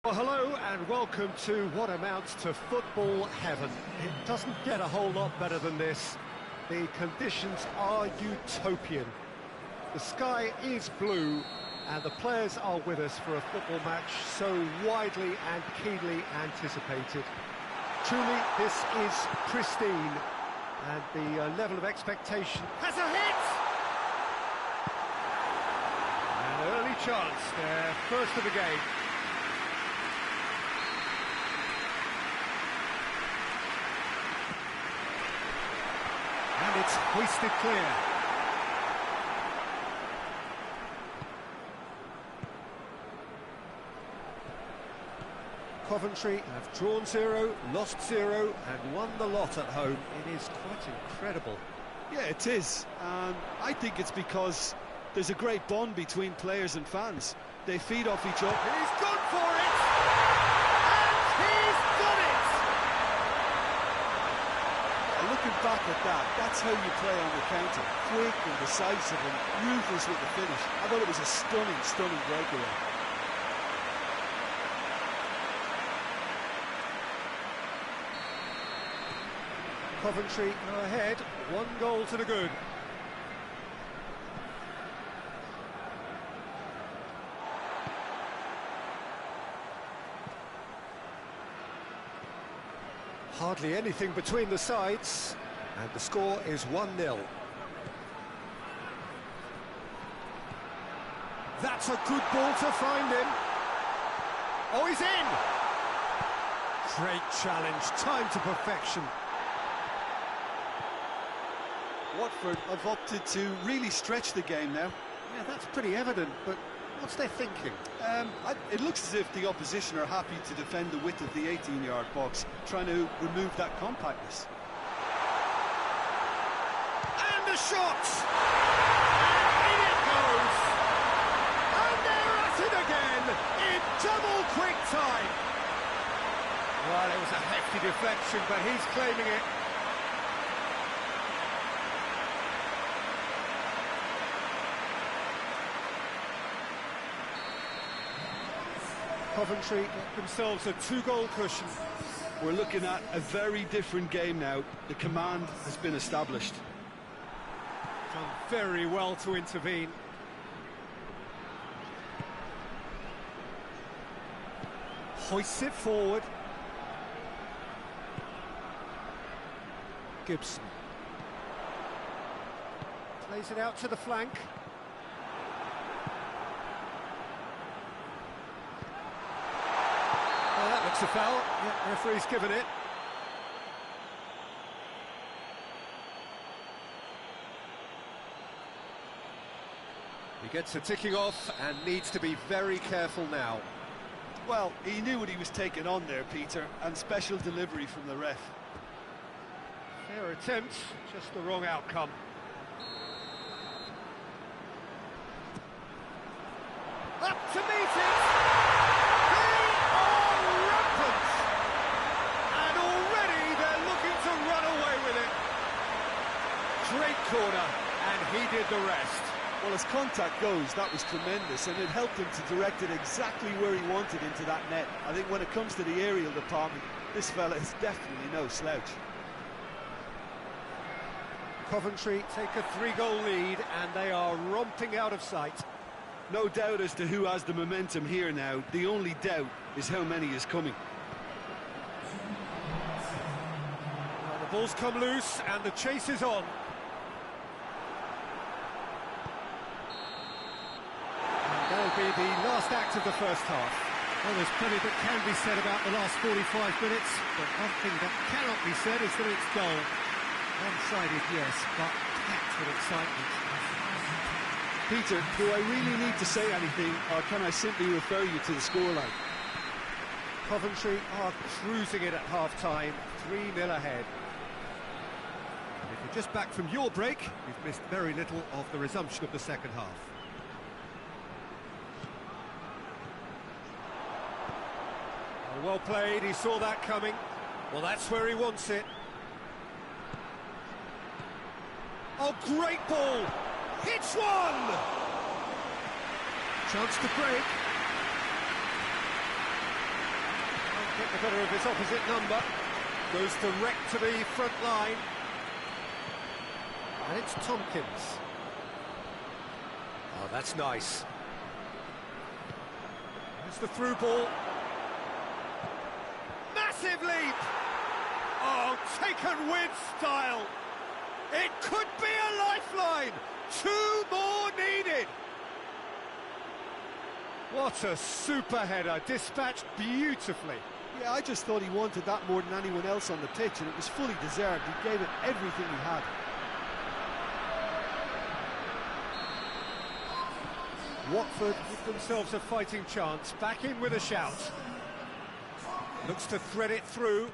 Speaker 1: Well, hello and welcome to what amounts to football heaven. It doesn't get a whole lot better than this. The conditions are utopian. The sky is blue and the players are with us for a football match so widely and keenly anticipated. Truly, this is pristine, and the level of expectation has a hit! An early chance, their first of the game. And it's hoisted clear. Coventry have drawn 0, lost 0, and won the lot at home. It is quite incredible.
Speaker 2: Yeah, it is. I think it's because there's a great bond between players and fans. They feed off each other.
Speaker 1: He's gone for it! And he's done it!
Speaker 2: Looking back at that, that's how you play on the counter. Quick and decisive and ruthless with the finish. I thought it was a stunning, stunning breakaway.
Speaker 1: Coventry go ahead, 1 goal to the good. Hardly anything between the sides, and the score is 1-0. That's a good ball to find him. Oh, he's in! Great challenge, time to perfection.
Speaker 2: Watford have opted to really stretch the game now.
Speaker 1: Yeah, that's pretty evident, but what's their thinking?
Speaker 2: It looks as if the opposition are happy to defend the width of the 18-yard box, trying to remove that compactness.
Speaker 1: And the shot! And in it goes! And they're at it again, in double quick time! Well, it was a hefty deflection, but he's claiming it. Coventry get themselves a 2-goal cushion.
Speaker 2: We're looking at a very different game now. The command has been established.
Speaker 1: Done very well to intervene. Hoists it forward. Gibson. Plays it out to the flank. That looks a foul. Yeah, referee's given it. He gets a ticking off and needs to be very careful now.
Speaker 2: Well, he knew what he was taking on there, Peter, and special delivery from the ref.
Speaker 1: Fair attempt, just the wrong outcome. Up to meet it! Great corner, and he did the rest.
Speaker 2: Well, as contact goes, that was tremendous, and it helped him to direct it exactly where he wanted into that net. I think when it comes to the aerial department, this fella is definitely no slouch.
Speaker 1: Coventry take a 3-goal lead, and they are romping out of sight.
Speaker 2: No doubt as to who has the momentum here now. The only doubt is how many is coming.
Speaker 1: Well, the ball's come loose, and the chase is on. That'll be the last act of the first half. Well, there's plenty that can be said about the last 45 minutes, but one thing that cannot be said is that it's dull. One-sided, yes, but packed with excitement.
Speaker 2: Peter, do I really need to say anything, or can I simply refer you to the scoreline?
Speaker 1: Coventry are cruising it at half-time, 3-0 ahead. And if you're just back from your break, you've missed very little of the resumption of the second half. Well played, he saw that coming. Well, that's where he wants it. Oh, great ball! Hits one! Chance to break. get the better of his opposite number. Goes direct to the front line. And it's Tompkins. Oh, that's nice. There's the through ball. Massive leap! Oh, taken with style. It could be a lifeline. 2 more needed. What a super header, dispatched beautifully.
Speaker 2: Yeah, I just thought he wanted that more than anyone else on the pitch, and it was fully deserved. He gave it everything he had.
Speaker 1: Watford give themselves a fighting chance, back in with a shout. Looks to thread it through.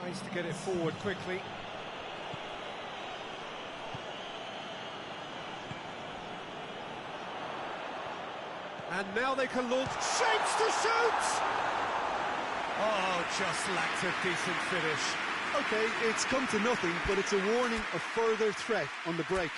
Speaker 1: Tries to get it forward quickly. And now they can launch, shapes to shoot! Oh, just lacked a decent finish.
Speaker 2: Okay, it's come to nothing, but it's a warning of further threat on the break.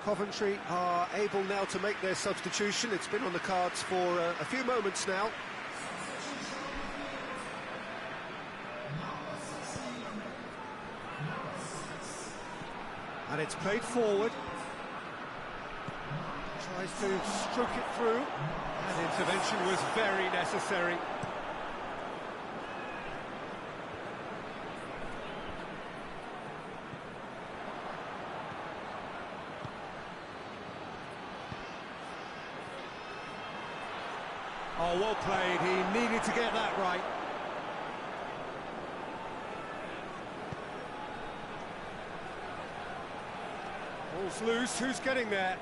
Speaker 1: Coventry are able now to make their substitution. It's been on the cards for a few moments now. And it's played forward. Tries to stroke it through. And intervention was very necessary. Oh, well played. He needed to get that right. Ball's loose. Who's getting there?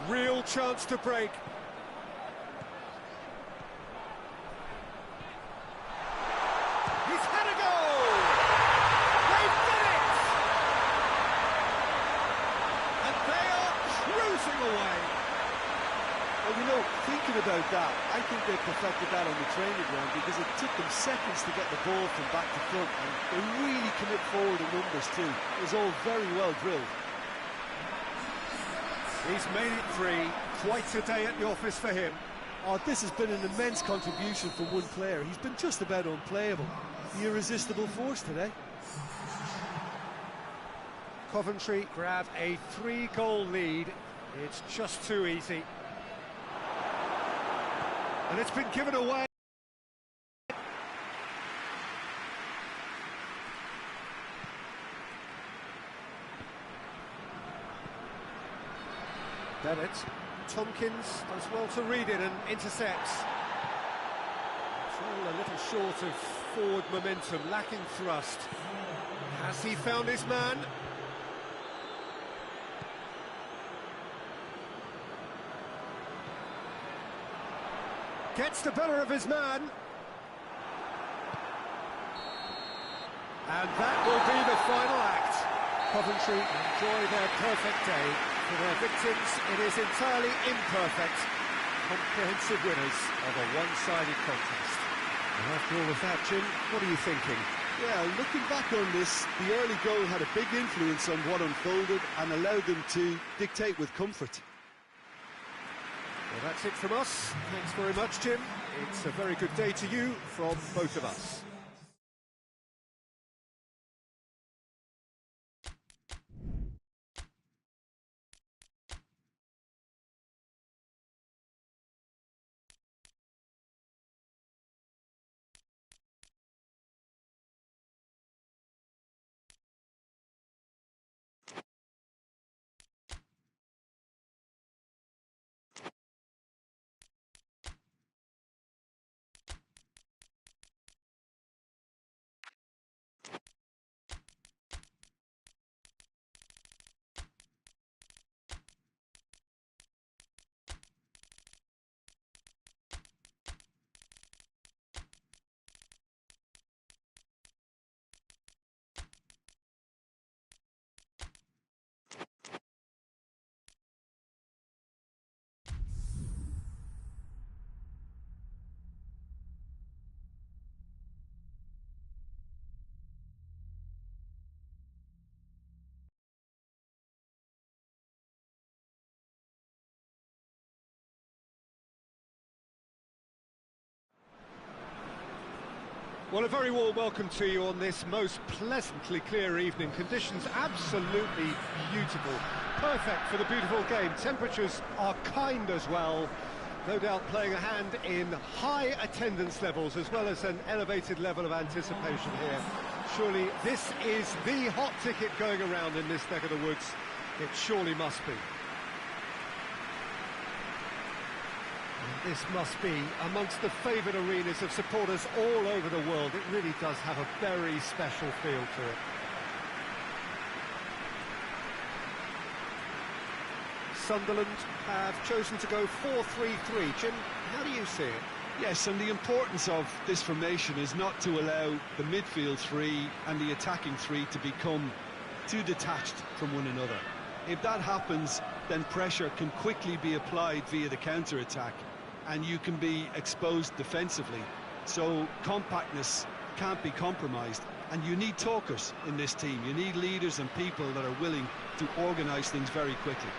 Speaker 1: A real chance to break. He's had a goal! They've done it! And they are cruising away.
Speaker 2: Well, you know, thinking about that, I think they perfected that on the training ground because it took them seconds to get the ball from back to front, and they really commit forward in numbers too. It was all very well drilled.
Speaker 1: He's made it 3. Quite a day at the office for him.
Speaker 2: Oh, this has been an immense contribution from one player. He's been just about unplayable. The irresistible force today.
Speaker 1: Coventry grab a 3-goal lead. It's just too easy. And it's been given away. Bennett, Tompkins does well to read it and intercepts. It's all a little short of forward momentum, lacking thrust. Has he found his man? Gets the better of his man. And that will be the final act. Coventry enjoy their perfect day. For their victims, it is entirely imperfect. Comprehensive winners of a one-sided contest. And after all of that, Jim, what are you thinking?
Speaker 2: Yeah, looking back on this, the early goal had a big influence on what unfolded and allowed them to dictate with comfort.
Speaker 1: Well, that's it from us. Thanks very much, Jim. It's a very good day to you from both of us. Well, a very warm welcome to you on this most pleasantly clear evening. Conditions absolutely beautiful. Perfect for the beautiful game. Temperatures are kind as well. No doubt playing a hand in high attendance levels as well as an elevated level of anticipation here. Surely this is the hot ticket going around in this neck of the woods. It surely must be. And this must be amongst the favoured arenas of supporters all over the world. It really does have a very special feel to it. Sunderland have chosen to go 4-3-3. Jim, how do you see it?
Speaker 2: Yes, and the importance of this formation is not to allow the midfield three and the attacking three to become too detached from one another. If that happens, then pressure can quickly be applied via the counter-attack, and you can be exposed defensively. So compactness can't be compromised, and you need talkers in this team. You need leaders and people that are willing to organise things very quickly.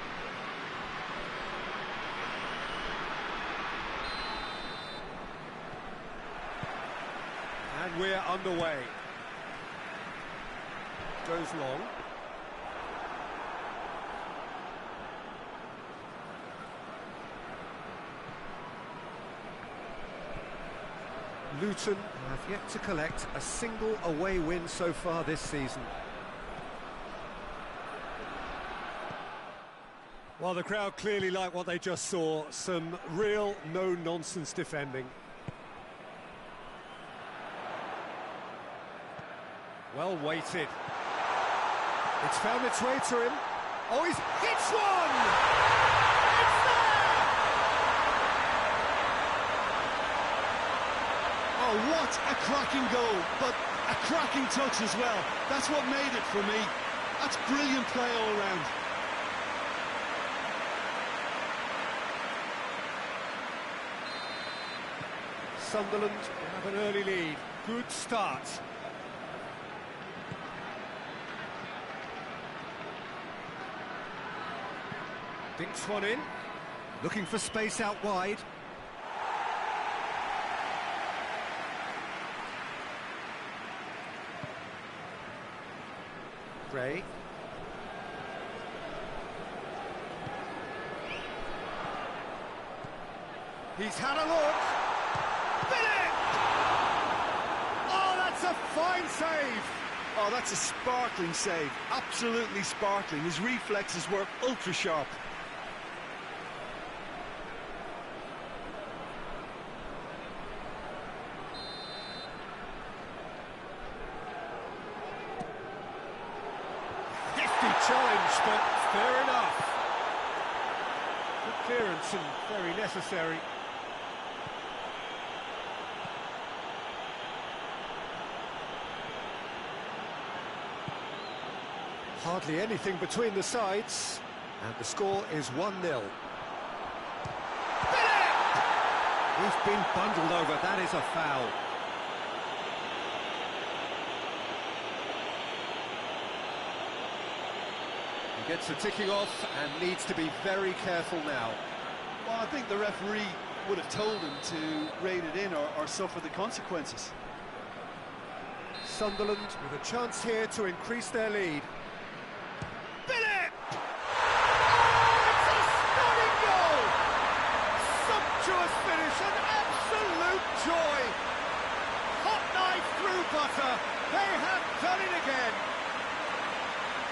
Speaker 1: And we're underway. Goes long. Luton have yet to collect a single away win so far this season. Well, the crowd clearly like what they just saw. Some real no-nonsense defending. Well weighted. It's found its way to him. Oh, he's hits one! It's there!
Speaker 2: Oh, what a cracking goal, but a cracking touch as well. That's what made it for me. That's brilliant play all round.
Speaker 1: Sunderland have an early lead. Good start. Dinks one in, looking for space out wide. Gray. He's had a look. Bit! Oh, that's a fine save.
Speaker 2: Oh, that's a sparkling save. Absolutely sparkling. His reflexes were ultra sharp.
Speaker 1: Challenge, but fair enough. Good clearance and very necessary. Hardly anything between the sides, and the score is 1-0. He's been bundled over, that is a foul. Gets the ticking off and needs to be very careful now.
Speaker 2: Well, I think the referee would have told him to rein it in or suffer the consequences.
Speaker 1: Sunderland with a chance here to increase their lead. Billy! Oh, it's a stunning goal! Sumptuous finish, an absolute joy! Hot knife through butter, they have done it again!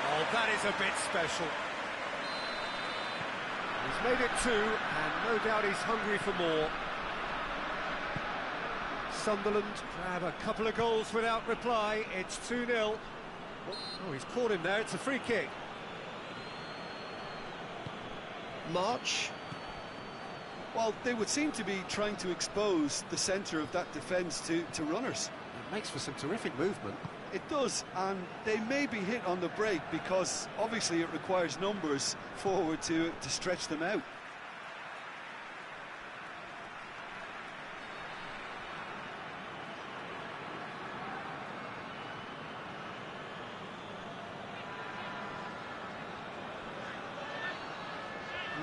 Speaker 1: Oh, that is a bit special. He's made it 2, and no doubt he's hungry for more. Sunderland grab a couple of goals without reply. It's 2-0. Oh, he's caught him there. It's a free kick.
Speaker 2: March. Well, they would seem to be trying to expose the centre of that defence to runners.
Speaker 1: It makes for some terrific movement.
Speaker 2: It does, and they may be hit on the break because obviously it requires numbers forward to stretch them out.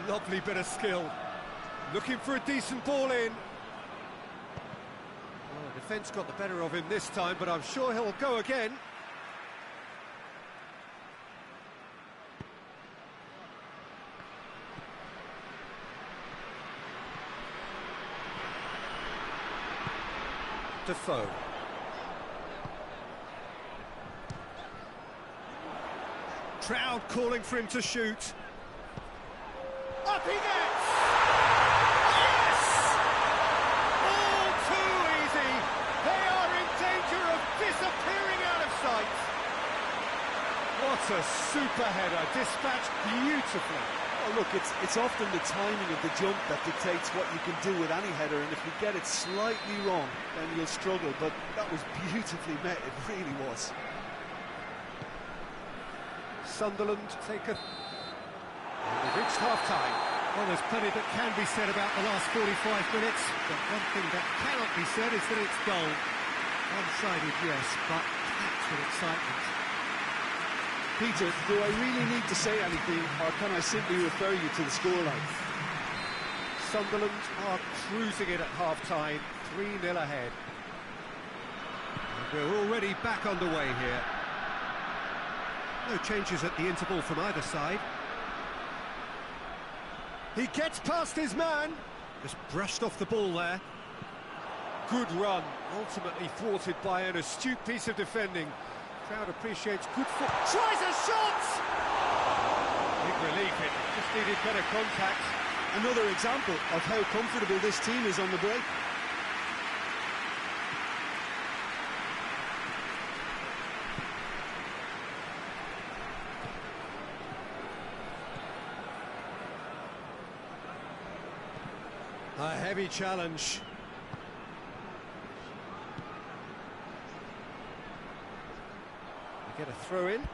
Speaker 1: Lovely bit of skill. Looking for a decent ball in. Oh, defence got the better of him this time, but I'm sure he'll go again. Defoe. Crowd calling for him to shoot. Up he gets! Yes! All too easy. They are in danger of disappearing out of sight. What a super header, dispatched beautifully.
Speaker 2: Oh, look, it's often the timing of the jump that dictates what you can do with any header, and if you get it slightly wrong, then you'll struggle, but that was beautifully met, it really was.
Speaker 1: Sunderland take a... And they've reached half-time.
Speaker 3: Well, there's plenty that can be said about the last 45 minutes, but one thing that cannot be said is that it's dull. One-sided, yes, but packed with excitement.
Speaker 2: Peter, do I really need to say anything, or can I simply refer you to the scoreline?
Speaker 1: Sunderland are cruising it at half-time, 3-0 ahead.
Speaker 3: And we're already back underway here. No changes at the interval from either side.
Speaker 1: He gets past his man.
Speaker 3: Just brushed off the ball there.
Speaker 1: Good run, ultimately thwarted by an astute piece of defending. Crowd appreciates good foot. Tries a shot! Big relief, it just needed better contact.
Speaker 2: Another example of how comfortable this team is on the break.
Speaker 1: A heavy challenge. They get a throw in.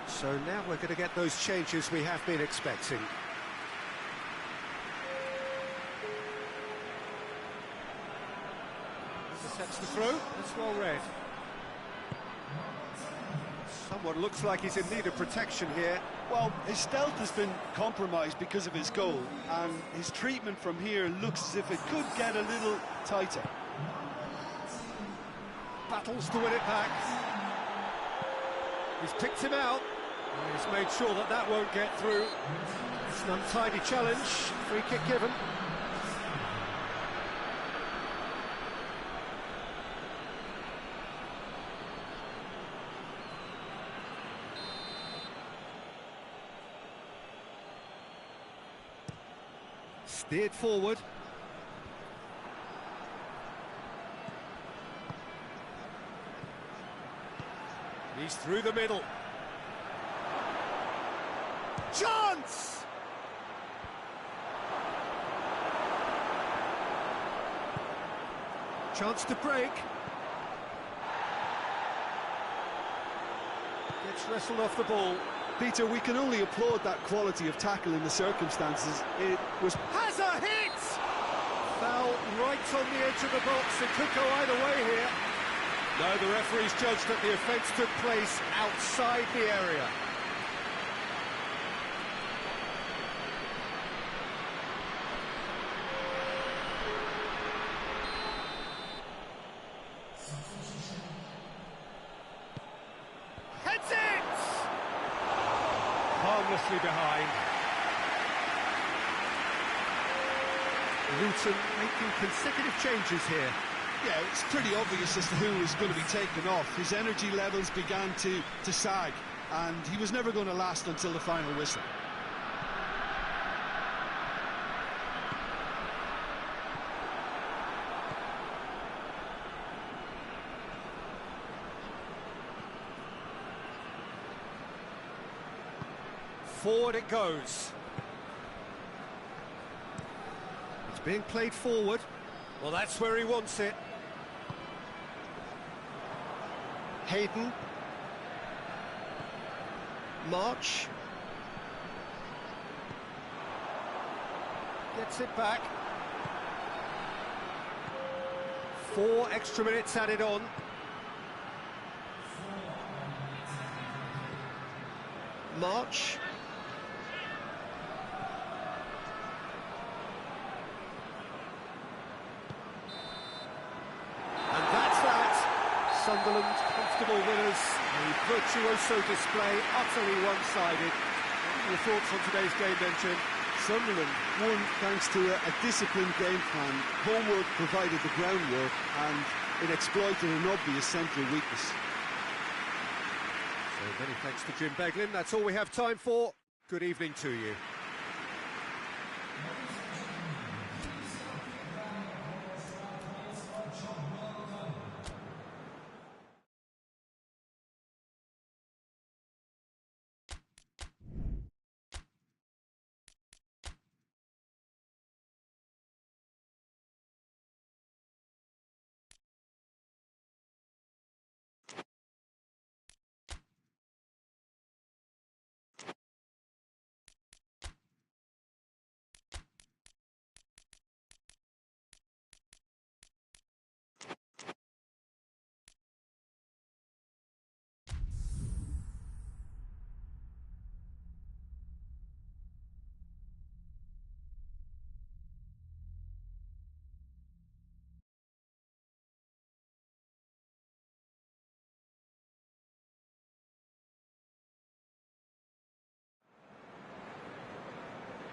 Speaker 1: So now we're going to get those changes we have been expecting. Intercepts the throw, that's well read. Someone looks like he's in need of protection here.
Speaker 2: Well, his stealth has been compromised because of his goal, and his treatment from here looks as if it could get a little tighter.
Speaker 1: Battles to win it back. He's picked him out. He's made sure that that won't get through. It's an untidy challenge. Free kick given. Steered forward. He's through the middle. Chance! Chance to break. Gets wrestled off the ball.
Speaker 2: Peter, we can only applaud that quality of tackle in the circumstances. It was...
Speaker 1: Has a hit! Foul right on the edge of the box. It could go either way here. No, the referee's judged that the offence took place outside the area. Heads it! Harmlessly behind. LUTON making consecutive changes here.
Speaker 2: Yeah, it's pretty obvious as to who was going to be taken off. His energy levels began to sag, and he was never going to last until the final whistle.
Speaker 1: Forward it goes. It's being played forward. Well, that's where he wants it. Hayden. March. gets it back. 4 extra minutes added on. March. And that's that. Sunderland, comfortable winners. A virtuoso display, utterly one-sided. What are your thoughts on today's game then, Jim?
Speaker 2: Sunderland won thanks to a disciplined game plan. Homework provided the groundwork and it exploited an obvious central weakness.
Speaker 1: So many thanks to Jim Beglin. That's all we have time for. Good evening to you.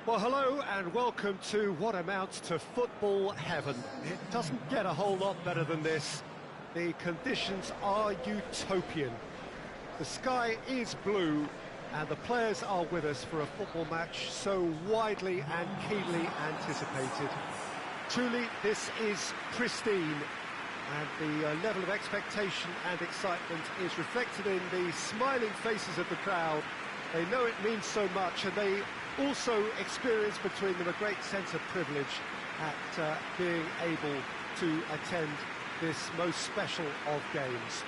Speaker 1: Well, hello and welcome to what amounts to football heaven. It doesn't get a whole lot better than this. The conditions are utopian. The sky is blue and the players are with us for a football match so widely and keenly anticipated. Truly, this is pristine, and the level of expectation and excitement is reflected in the smiling faces of the crowd. They know it means so much, and they also experience between them a great sense of privilege at being able to attend this most special of games.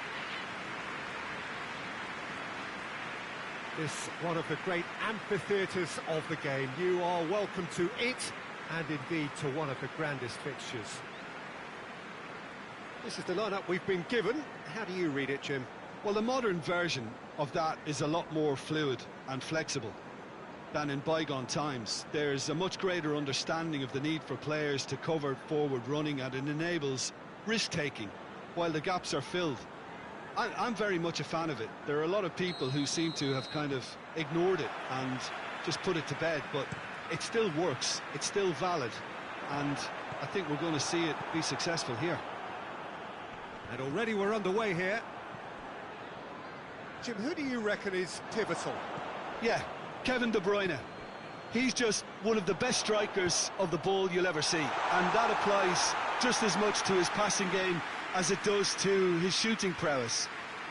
Speaker 1: This one of the great amphitheatres of the game. You are welcome to it, and indeed to one of the grandest fixtures. This is the lineup we've been given. How do you read it, Jim?
Speaker 2: Well, the modern version of that is a lot more fluid and flexible than in bygone times. There's a much greater understanding of the need for players to cover forward running, and it enables risk-taking while the gaps are filled. I'm very much a fan of it. There are a lot of people who seem to have kind of ignored it and just put it to bed, but it still works, it's still valid, and I think we're going to see it be successful here.
Speaker 1: And already we're underway here. Jim, who do you reckon is pivotal?
Speaker 2: Yeah, Kevin De Bruyne. He's just one of the best strikers of the ball you'll ever see, and that applies just as much to his passing game as it does to his shooting prowess.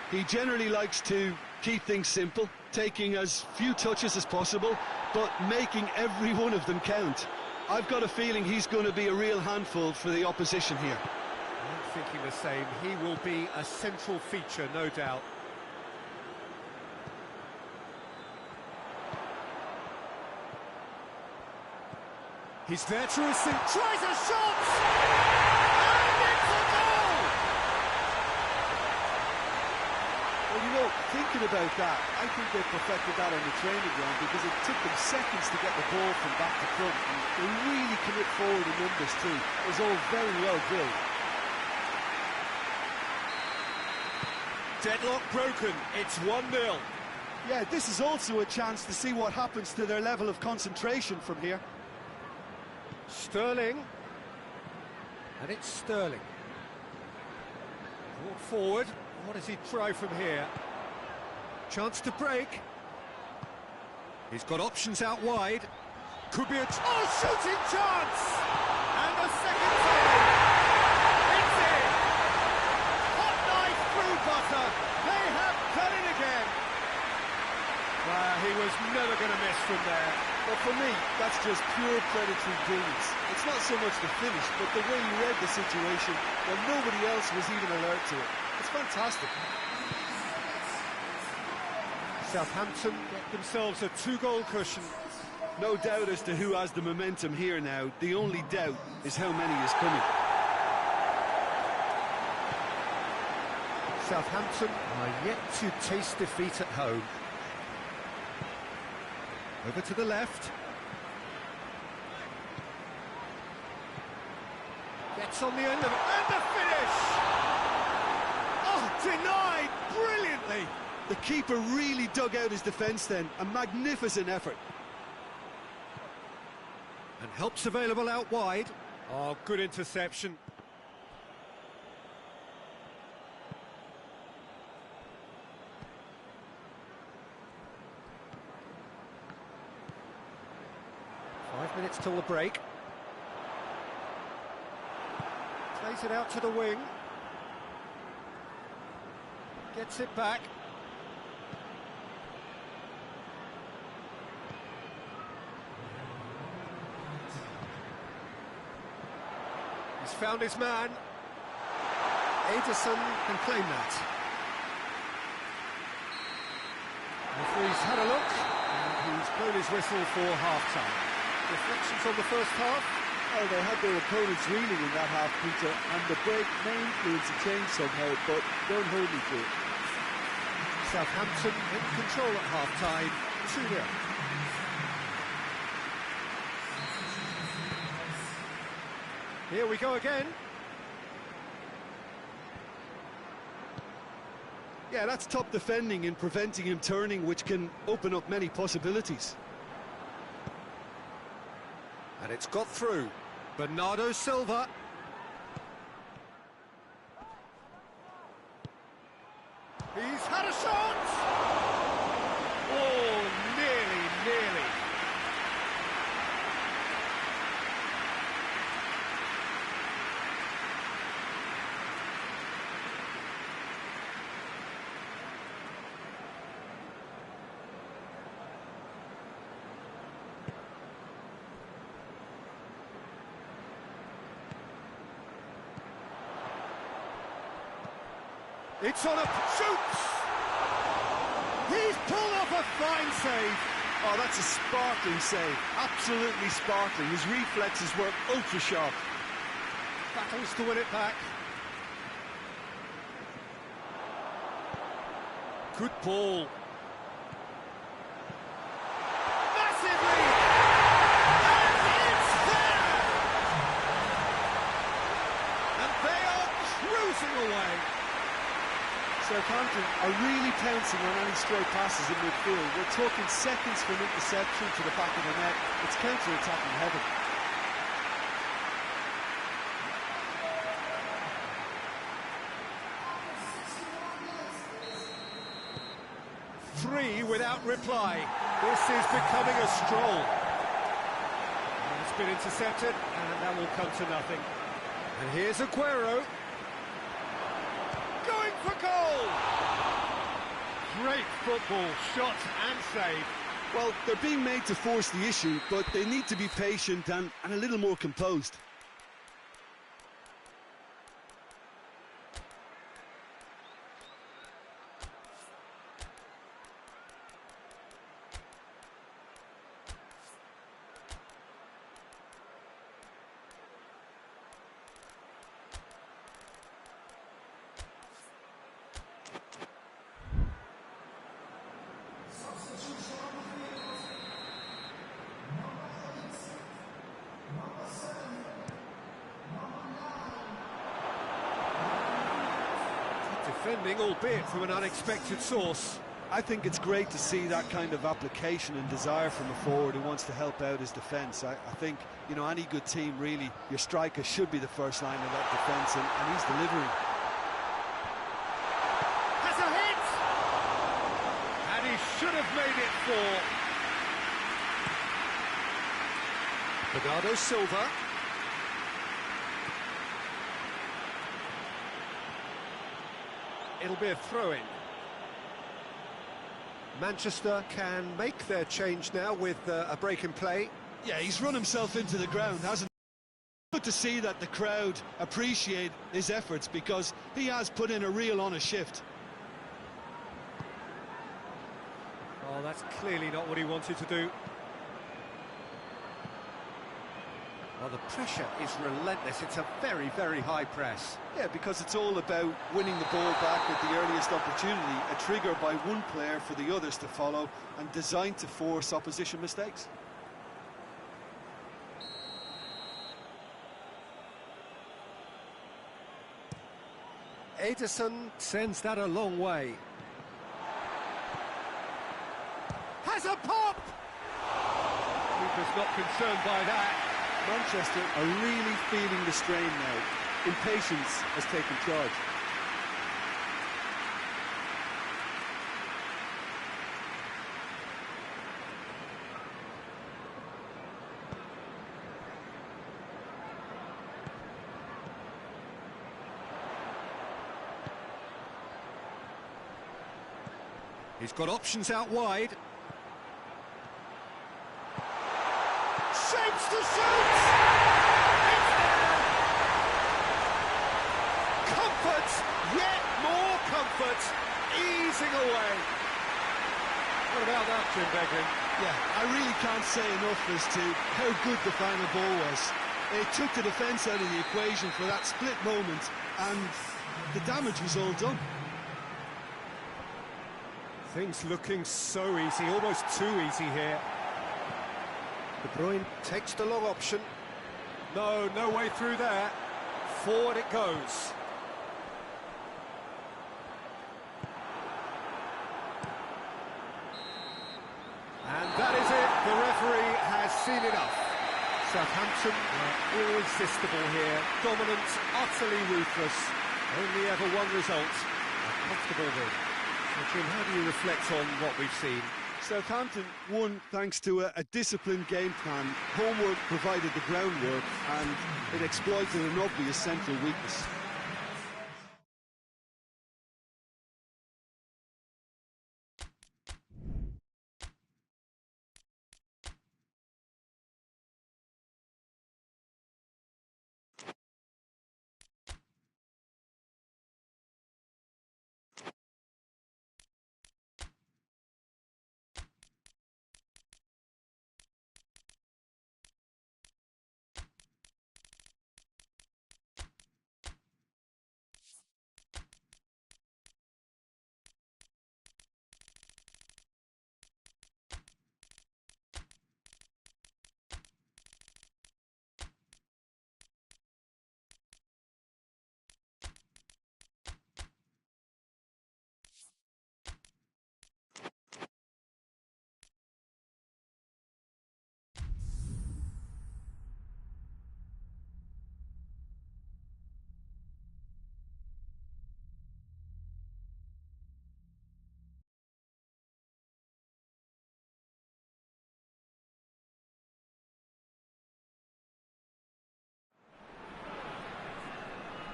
Speaker 2: He generally likes to keep things simple, taking as few touches as possible, but making every one of them count. I've got a feeling he's going to be a real handful for the opposition here.
Speaker 1: I'm thinking the same. He will be a central feature, no doubt. He's there to receive, tries a shot! And it's a goal!
Speaker 2: Well, you know, thinking about that, I think they perfected that on the training ground, because it took them seconds to get the ball from back to front. And they really commit forward in numbers too. It was all very well drilled.
Speaker 1: Deadlock broken, it's 1-0.
Speaker 2: Yeah, this is also a chance to see what happens to their level of concentration from here.
Speaker 1: Sterling, and it's Sterling. Brought forward, what does he try from here? Chance to break. He's got options out wide. Could be a shooting chance! And a second goal! It's in! Hot knife through butter. They have done it again. He was never going to miss from there.
Speaker 2: Well, for me, that's just pure predatory brilliance. It's not so much the finish, but the way he read the situation when nobody else was even alert to it. It's fantastic.
Speaker 1: Southampton get themselves a 2-goal cushion.
Speaker 2: No doubt as to who has the momentum here now. The only doubt is how many is coming.
Speaker 1: Southampton are yet to taste defeat at home. Over to the left. Gets on the end of it, and the finish! Oh, denied brilliantly!
Speaker 2: The keeper really dug out his defence then. A magnificent effort.
Speaker 1: And help's available out wide. Oh, good interception. Five minutes till the break. Plays it out to the wing. Gets it back. He's found his man. Ederson can claim that. Referee's had a look, and he's blown his whistle for half-time. Reflections on the first half?
Speaker 4: Well, they had their opponents reeling in that half, Peter, and the break may influence a change somehow, but don't hold me to it.
Speaker 1: Southampton in control at half-time, 2-0. Here we go again.
Speaker 2: Yeah, that's top defending in preventing him turning, which can open up many possibilities.
Speaker 1: And it's got through. Bernardo Silva. He's had a shot! Oh, nearly. It's on a... shoots! He's pulled off a fine save.
Speaker 2: Oh, that's a sparkling save. Absolutely sparkling. His reflexes were ultra-sharp.
Speaker 1: Battles to win it back. Good ball. Massive lead! And it's there! And they are cruising away.
Speaker 4: Southampton are really pouncing on any stray passes in midfield. We're talking seconds from interception to the back of the net. It's counter-attacking heaven.
Speaker 1: Three without reply. This is becoming a stroll. And it's been intercepted, and that will come to nothing. And here's Aguero. Going for goal! Great football, shot and save.
Speaker 2: Well, they're being made to force the issue, but they need to be patient and a little more composed.
Speaker 1: Defending, albeit from an unexpected source.
Speaker 2: I think it's great to see that kind of application and desire from a forward who wants to help out his defence. I think, you know, any good team, really, your striker should be the first line of that defence, and he's delivering.
Speaker 1: Has a hit! And he should have made it four. Bernardo Silva. It'll be a throw-in. Manchester can make their change now with a break in play.
Speaker 2: Yeah, he's run himself into the ground, hasn't he? Good to see that the crowd appreciate his efforts, because he has put in a real honest shift.
Speaker 1: Oh, that's clearly not what he wanted to do. Well, the pressure is relentless. It's a very, very high press.
Speaker 2: Yeah, because it's all about winning the ball back at the earliest opportunity, a trigger by one player for the others to follow, and designed to force opposition mistakes.
Speaker 1: Ederson sends that a long way. Has a pop! Keeper's not concerned by that.
Speaker 4: Manchester are really feeling the strain now. Impatience has taken charge.
Speaker 1: He's got options out wide. Shapes to shoot! It's there! Comfort! Yet more comfort! Easing away. What about that, Jim Beglin?
Speaker 2: Yeah, I really can't say enough as to how good the final ball was. It took the defence out of the equation for that split moment, and the damage was all done.
Speaker 1: Things looking so easy, almost too easy here. De Bruyne takes the long option. No way through there. Forward it goes. And that is it. The referee has seen enough. Southampton were irresistible here. Dominant, utterly ruthless. Only ever one result. A comfortable win. So, Jim, how do you reflect on what we've seen?
Speaker 2: Southampton won thanks to a disciplined game plan. Homework provided the groundwork, and it exploited an obvious central weakness.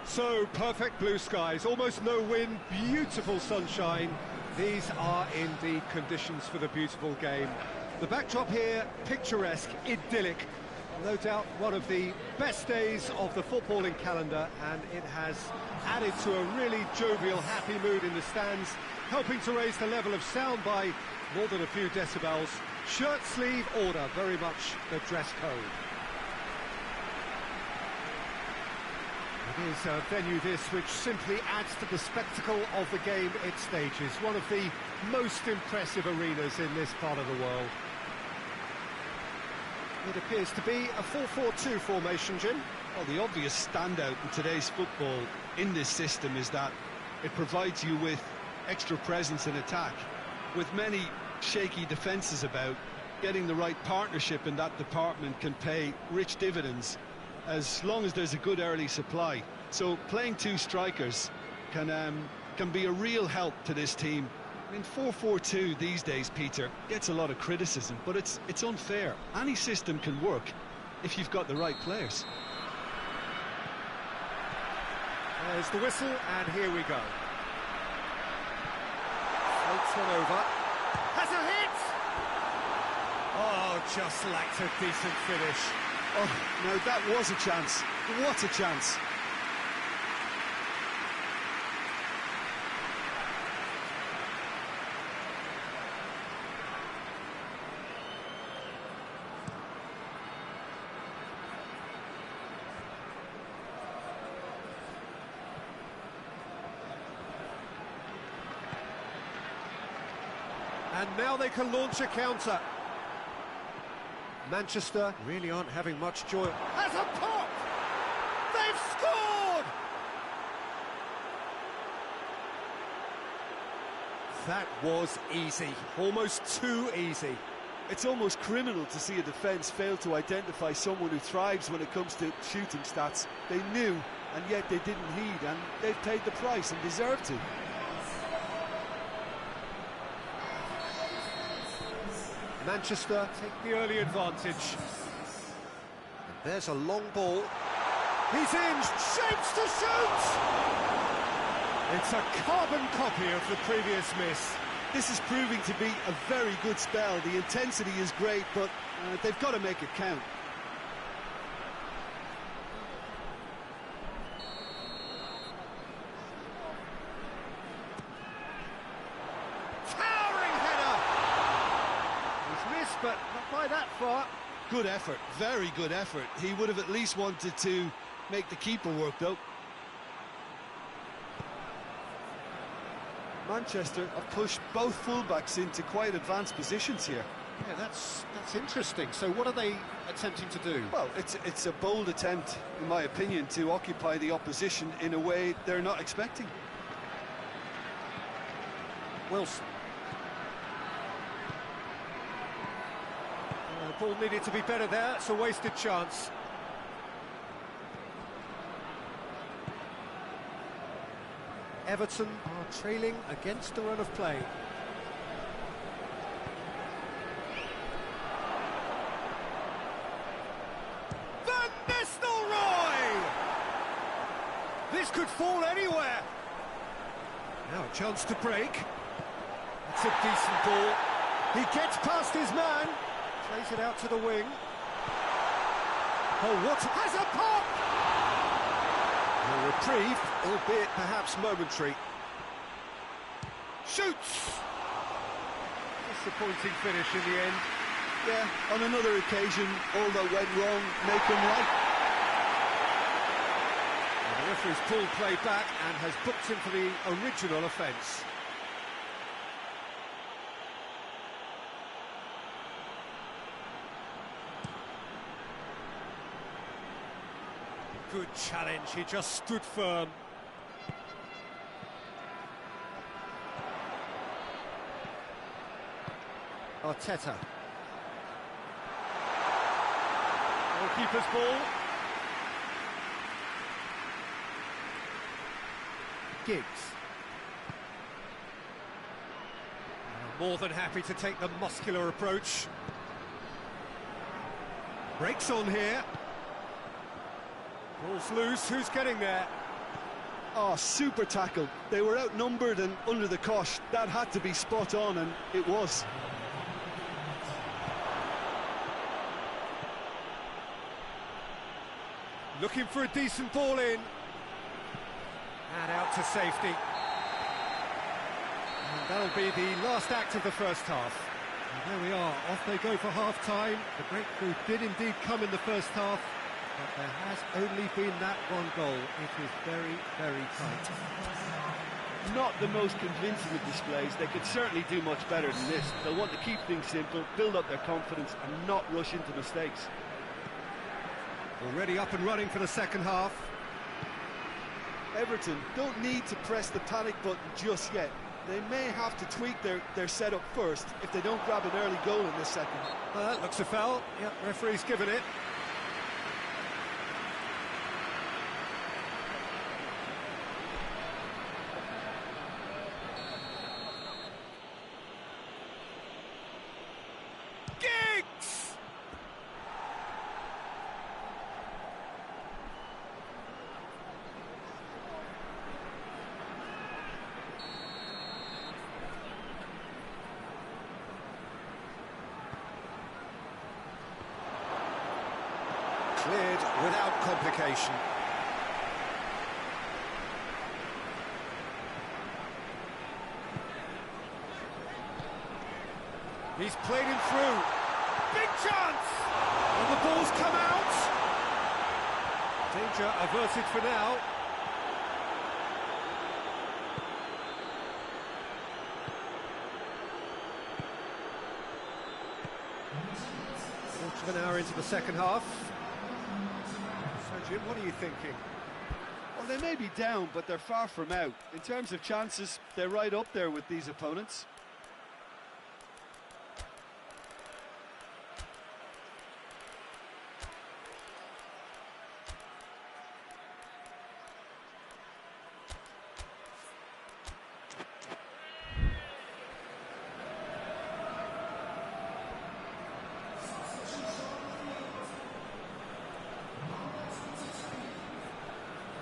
Speaker 1: So, perfect blue skies, almost no wind, beautiful sunshine. These are indeed conditions for the beautiful game. The backdrop here, picturesque, idyllic. No doubt one of the best days of the footballing calendar, and it has added to a really jovial, happy mood in the stands, helping to raise the level of sound by more than a few decibels. Shirt sleeve order, very much the dress code. It is a venue this which simply adds to the spectacle of the game it stages. One of the most impressive arenas in this part of the world. It appears to be a 4-4-2 formation, Jim.
Speaker 2: Well, the obvious standout in today's football in this system is that it provides you with extra presence in attack. With many shaky defences about, getting the right partnership in that department can pay rich dividends, as long as there's a good early supply. So playing two strikers can be a real help to this team. I mean, 4-4-2 these days, Peter, gets a lot of criticism, but it's unfair. Any system can work if you've got the right players.
Speaker 1: There's the whistle, and here we go. Floats one over. Has a hit! Oh, just lacked a decent finish.
Speaker 2: Oh, no, that was a chance. What a chance.
Speaker 1: And now they can launch a counter. Manchester really aren't having much joy. Has a pop! They've scored! That was easy, almost too easy.
Speaker 4: It's almost criminal to see a defence fail to identify someone who thrives when it comes to shooting stats. They knew, and yet they didn't heed, and they've paid the price and deserve to.
Speaker 1: Manchester take the early advantage. And there's a long ball. He's in, shapes to shoot! It's a carbon copy of the previous miss.
Speaker 4: This is proving to be a very good spell. The intensity is great, but they've got to make it count.
Speaker 1: Towering header! He's missed, but not by that far.
Speaker 2: Good effort, very good effort. He would have at least wanted to make the keeper work, though.
Speaker 4: Manchester have pushed both fullbacks into quite advanced positions here.
Speaker 1: Yeah, that's interesting. So what are they attempting to do?
Speaker 2: Well, it's a bold attempt, in my opinion, to occupy the opposition in a way they're not expecting.
Speaker 1: Wilson. The ball needed to be better there. It's a wasted chance. Everton are trailing against the run of play. Van Nistelrooy! This could fall anywhere. Now a chance to break. That's a decent ball. He gets past his man. Plays it out to the wing. Oh, what? Has a pop! A reprieve, albeit perhaps momentary. Shoots! Disappointing finish in the end.
Speaker 2: Yeah, on another occasion, all that went wrong, make them right.
Speaker 1: Well, the referee's pulled play back and has booked him for the original offence. Good challenge, he just stood firm. Arteta. Goalkeeper's ball. Giggs. More than happy to take the muscular approach. Breaks on here. Ball's loose, who's getting there?
Speaker 2: Oh, super tackle. They were outnumbered and under the cosh. That had to be spot on, and it was.
Speaker 1: Looking for a decent ball in. And out to safety. And that'll be the last act of the first half. And there we are, off they go for half-time. The breakthrough did indeed come in the first half, but there has only been that one goal. It is very, very tight.
Speaker 2: Not the most convincing of displays. They could certainly do much better than this. They'll want to keep things simple, build up their confidence and not rush into mistakes.
Speaker 1: Already up and running for the second half.
Speaker 2: Everton don't need to press the panic button just yet. They may have to tweak their setup first if they don't grab an early goal in this second.
Speaker 1: Well, that looks a foul. Yep, referee's given it. Giggs! Cleared without complication. He's played him through. Big chance! And the ball's come out. Danger averted for now.
Speaker 3: Quarter of an hour into the second half. So, Jim, what are you thinking?
Speaker 4: Well, they may be down, but they're far from out. In terms of chances, they're right up there with these opponents.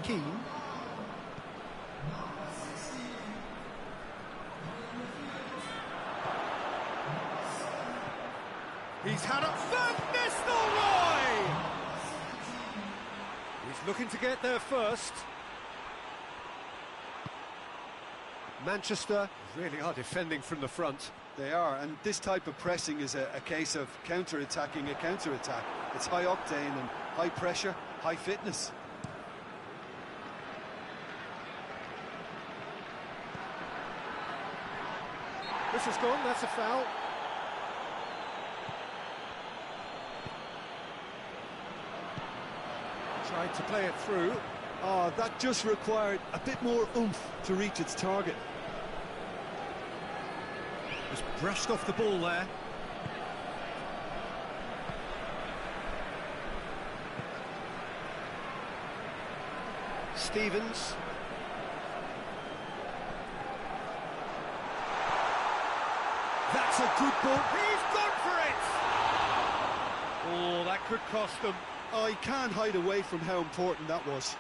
Speaker 3: Keane. He's had a Van Nistelrooy! He's looking to get there first. Manchester really are defending from the front.
Speaker 4: They are, and this type of pressing is a case of counter-attacking a counter-attack. It's high octane and high pressure, high fitness.
Speaker 3: This is gone, that's a foul. Tried to play it through.
Speaker 4: Oh, that just required a bit more oomph to reach its target.
Speaker 3: Just brushed off the ball there. Stevens. That's a good ball. He's gone for it! Oh, that could cost them.
Speaker 4: Oh, he can't hide away from how important that was.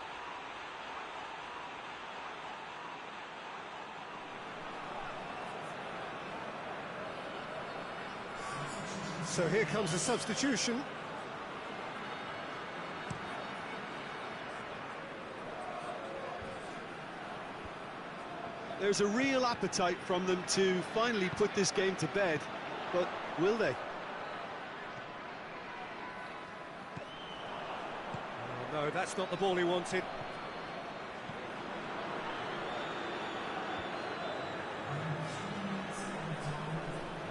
Speaker 3: So here comes a substitution.
Speaker 4: There's a real appetite from them to finally put this game to bed, but will they?
Speaker 3: Oh, no, that's not the ball he wanted.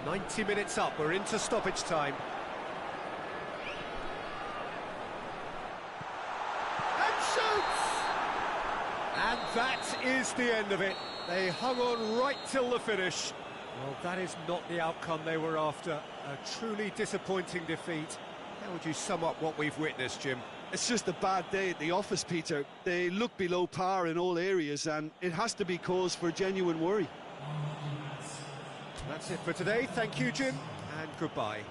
Speaker 3: "90 minutes up, we're into stoppage time. And shoots! And that is the end of it. They hung on right till the finish. Well, that is not the outcome they were after. A truly disappointing defeat. How would you sum up what we've witnessed, Jim?
Speaker 4: It's just a bad day at the office, Peter. They look below par in all areas, and it has to be cause for genuine worry.
Speaker 3: That's it for today. Thank you, Jim, and goodbye.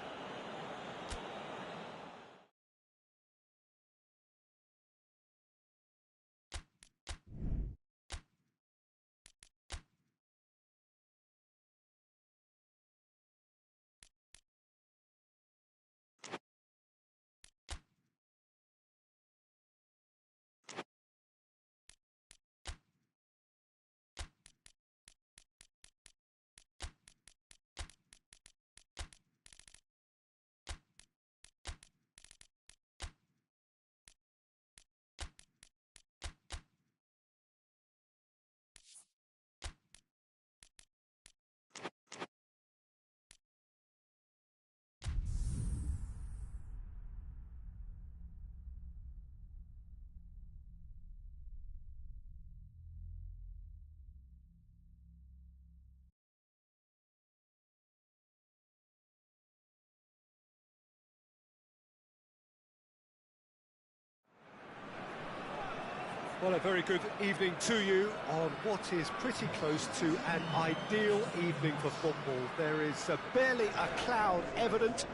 Speaker 3: Well, a very good evening to you on what is pretty close to an ideal evening for football. There is barely a cloud evident.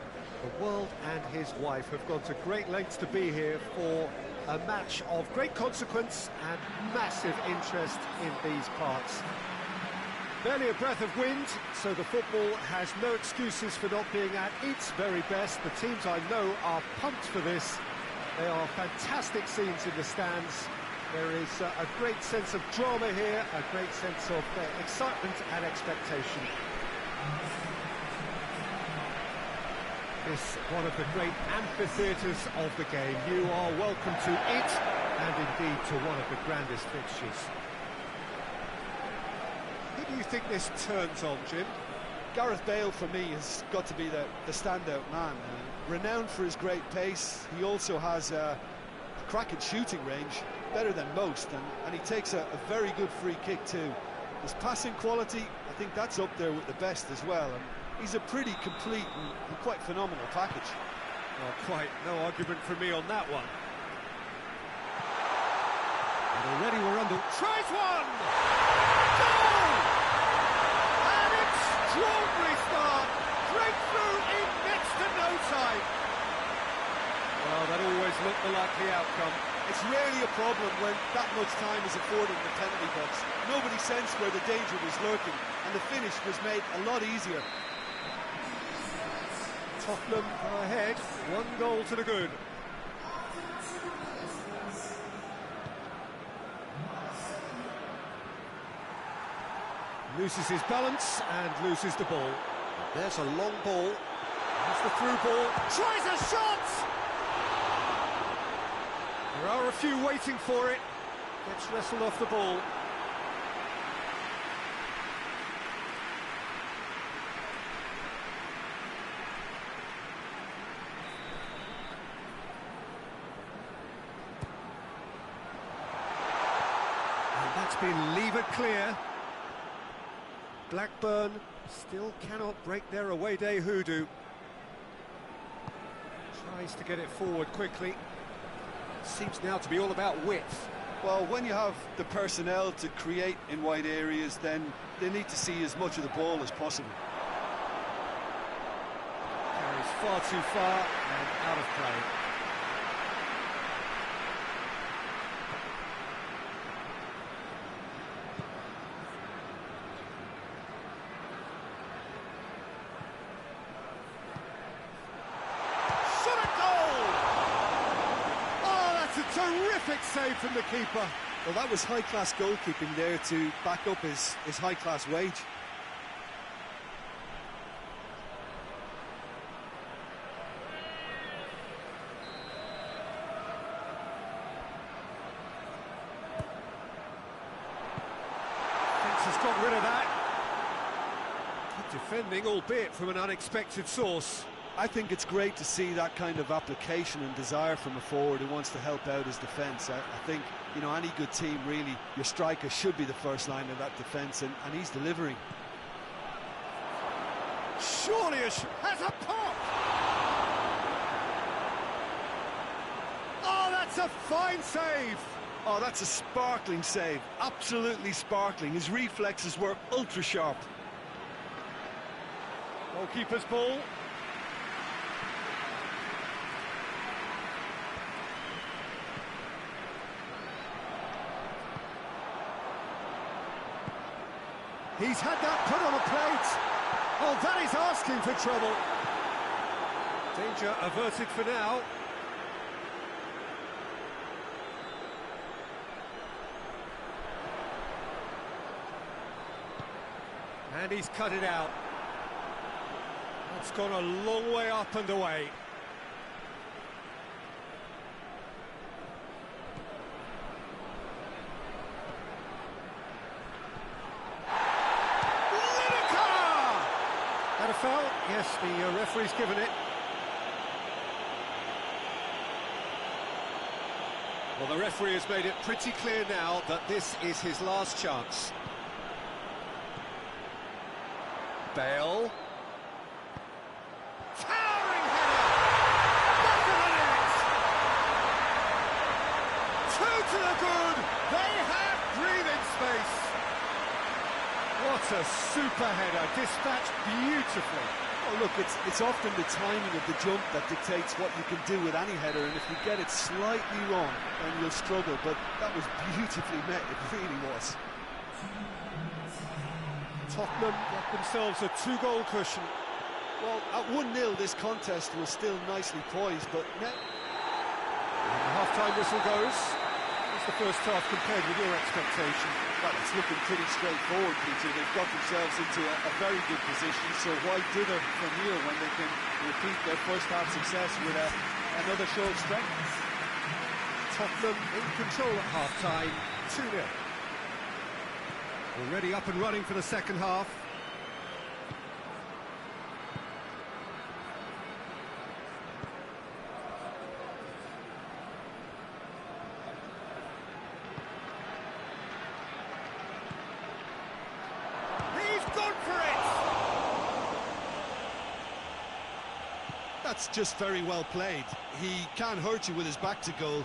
Speaker 3: The world and his wife have gone to great lengths to be here for a match of great consequence and massive interest in these parts. Barely a breath of wind, so the football has no excuses for not being at its very best. The teams I know are pumped for this. They are fantastic scenes in the stands. There is a great sense of drama here, a great sense of excitement and expectation. This one of the great amphitheatres of the game. You are welcome to it, and indeed to one of the grandest fixtures. Who do you think this turns on, Jim?
Speaker 4: Gareth Bale, for me, has got to be the standout man. renowned for his great pace. He also has a cracking shooting range, better than most, and he takes a very good free kick too. His passing quality, I think that's up there with the best as well, and he's a pretty complete and quite phenomenal package.
Speaker 1: Well, quite no argument from me on that one. And already we're under... Tries one! Goal! An extraordinary start! Breakthrough in next to no time! Well, that always looked the likely outcome.
Speaker 4: It's rarely a problem when that much time is afforded in the penalty box. Nobody sensed where the danger was lurking, and the finish was made a lot easier.
Speaker 1: Tottenham are ahead, 1 goal to the good. Loses his balance and loses the ball. There's a long ball. That's the through ball. Tries a shot! There are a few waiting for it. Gets wrestled off the ball. And that's been levered clear. Blackburn still cannot break their away day hoodoo. Tries to get it forward quickly. Seems now to be all about width.
Speaker 4: Well, when you have the personnel to create in wide areas, then they need to see as much of the ball as possible.
Speaker 1: Carries far too far and out of play. Terrific save from the keeper.
Speaker 4: Well, that was high-class goalkeeping there to back up his high-class wage.
Speaker 1: Thinks he's got rid of that. Good defending, albeit from an unexpected source.
Speaker 4: I think it's great to see that kind of application and desire from a forward who wants to help out his defence. I think, you know, any good team, really, your striker should be the first line of that defence, and he's delivering.
Speaker 1: Surely has a pop! Oh, that's a fine save!
Speaker 4: Oh, that's a sparkling save, absolutely sparkling. His reflexes were ultra-sharp.
Speaker 1: Goalkeeper's ball. He's had that put on a plate. Oh, that is asking for trouble. Danger averted for now. And he's cut it out. That's gone a long way up and away. Had a foul? Yes, the referee's given it. Well, the referee has made it pretty clear now that this is his last chance. Bale. Towering header! Back of the net! Two to the good! They have breathing space! What a super header, dispatched beautifully.
Speaker 4: Oh, look, it's often the timing of the jump that dictates what you can do with any header, and if you get it slightly wrong, then you'll struggle, but that was beautifully met, it really was.
Speaker 1: Tottenham got themselves a 2-goal cushion.
Speaker 4: Well, at 1-0, this contest was still nicely poised, but now...
Speaker 1: And the half-time whistle goes. What's the first half compared with your expectation?
Speaker 4: Well, it's looking pretty straightforward, Peter. They've got themselves into a very good position, so why dither from here when they can repeat their first half success with another show of strength?
Speaker 1: Tottenham in control at half-time, 2-0. Already up and running for the second half.
Speaker 2: That's just very well played. He can't hurt you with his back to goal,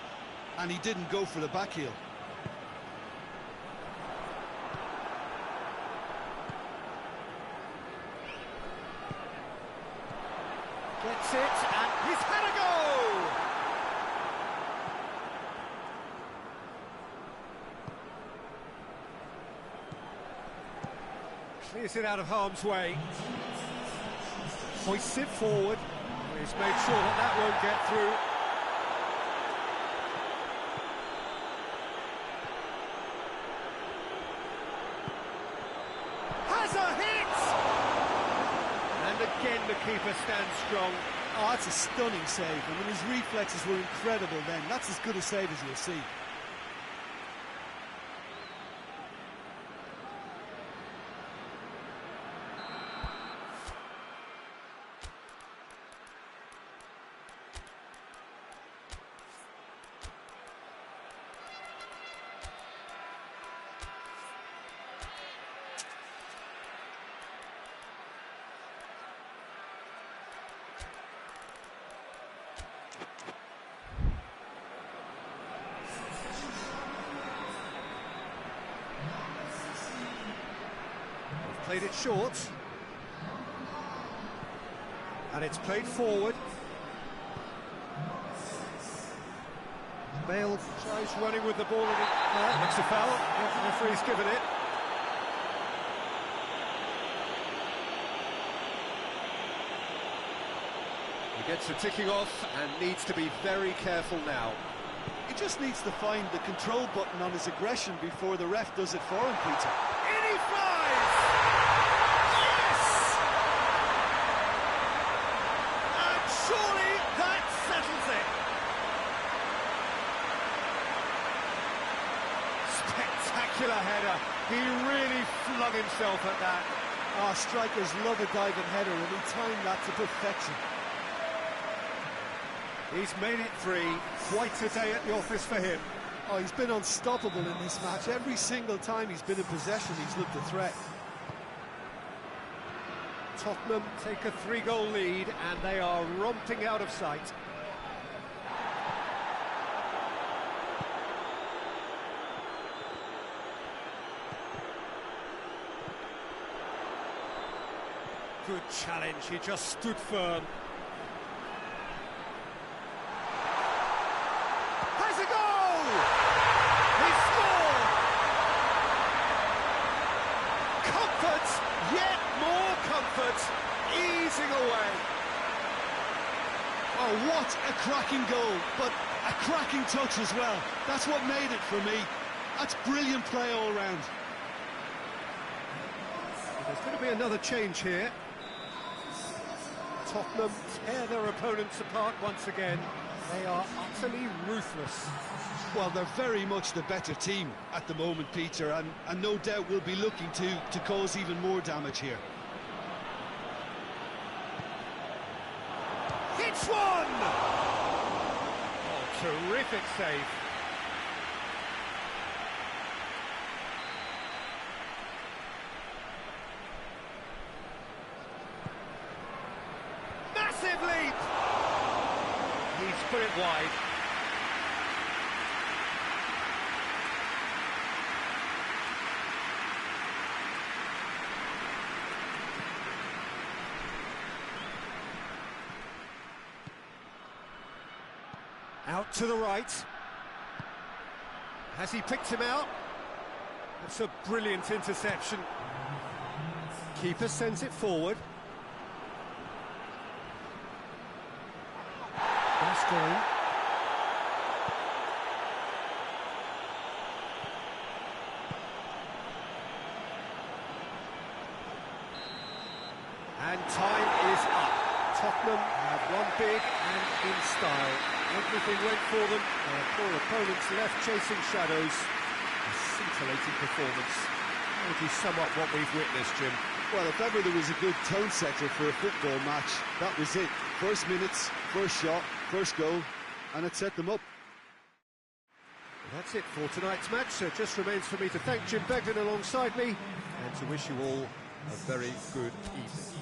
Speaker 2: and he didn't go for the back heel.
Speaker 1: Gets it, and he's had a go! Clears it out of harm's way. Hoists it forward. He's made sure that that won't get through. Has a hit! And again the keeper stands strong.
Speaker 4: Oh, that's a stunning save. I mean, his reflexes were incredible then. That's as good a save as you'll see.
Speaker 1: Played it short. And it's played forward. Bale tries running with the ball and it makes a foul. Yeah, the referee's given it. He gets the ticking off and needs to be very careful now.
Speaker 4: He just needs to find the control button on his aggression before the ref does it for him, Peter.
Speaker 1: In he flies! Yes! And surely that settles it. Spectacular header. He really flung himself at that.
Speaker 4: Ah, strikers love a diving header, and he timed that to perfection.
Speaker 1: He's made it 3. Quite a day at the office for him.
Speaker 4: Oh, he's been unstoppable in this match. Every single time he's been in possession, he's looked a threat.
Speaker 1: Tottenham take a 3-goal lead and they are romping out of sight. Good challenge, he just stood firm. Has a goal! He scored! Comfort, yet more comfort, easing away.
Speaker 2: Oh, what a cracking goal, but a cracking touch as well. That's what made it for me. That's brilliant play all round.
Speaker 1: There's going to be another change here. Tottenham tear their opponents apart once again. They are utterly ruthless.
Speaker 2: Well, they're very much the better team at the moment, Peter, and no doubt will be looking to cause even more damage here.
Speaker 1: Hits one! Oh, terrific save. Massive leap! He's put it wide. Out to the right. Has he picked him out? That's a brilliant interception. Keeper sends it forward. Gascoigne. And time is up. Tottenham have won big and in style. Everything went for them. Their poor opponents left chasing shadows. A scintillating performance. How would you sum up what we've witnessed, Jim?
Speaker 2: Well, if ever there was a good tone setter for a football match, that was it. First minutes, first shot, first goal, and it set them up.
Speaker 1: Well, that's it for tonight's match. So it just remains for me to thank Jim Beglin alongside me and to wish you all a very good evening.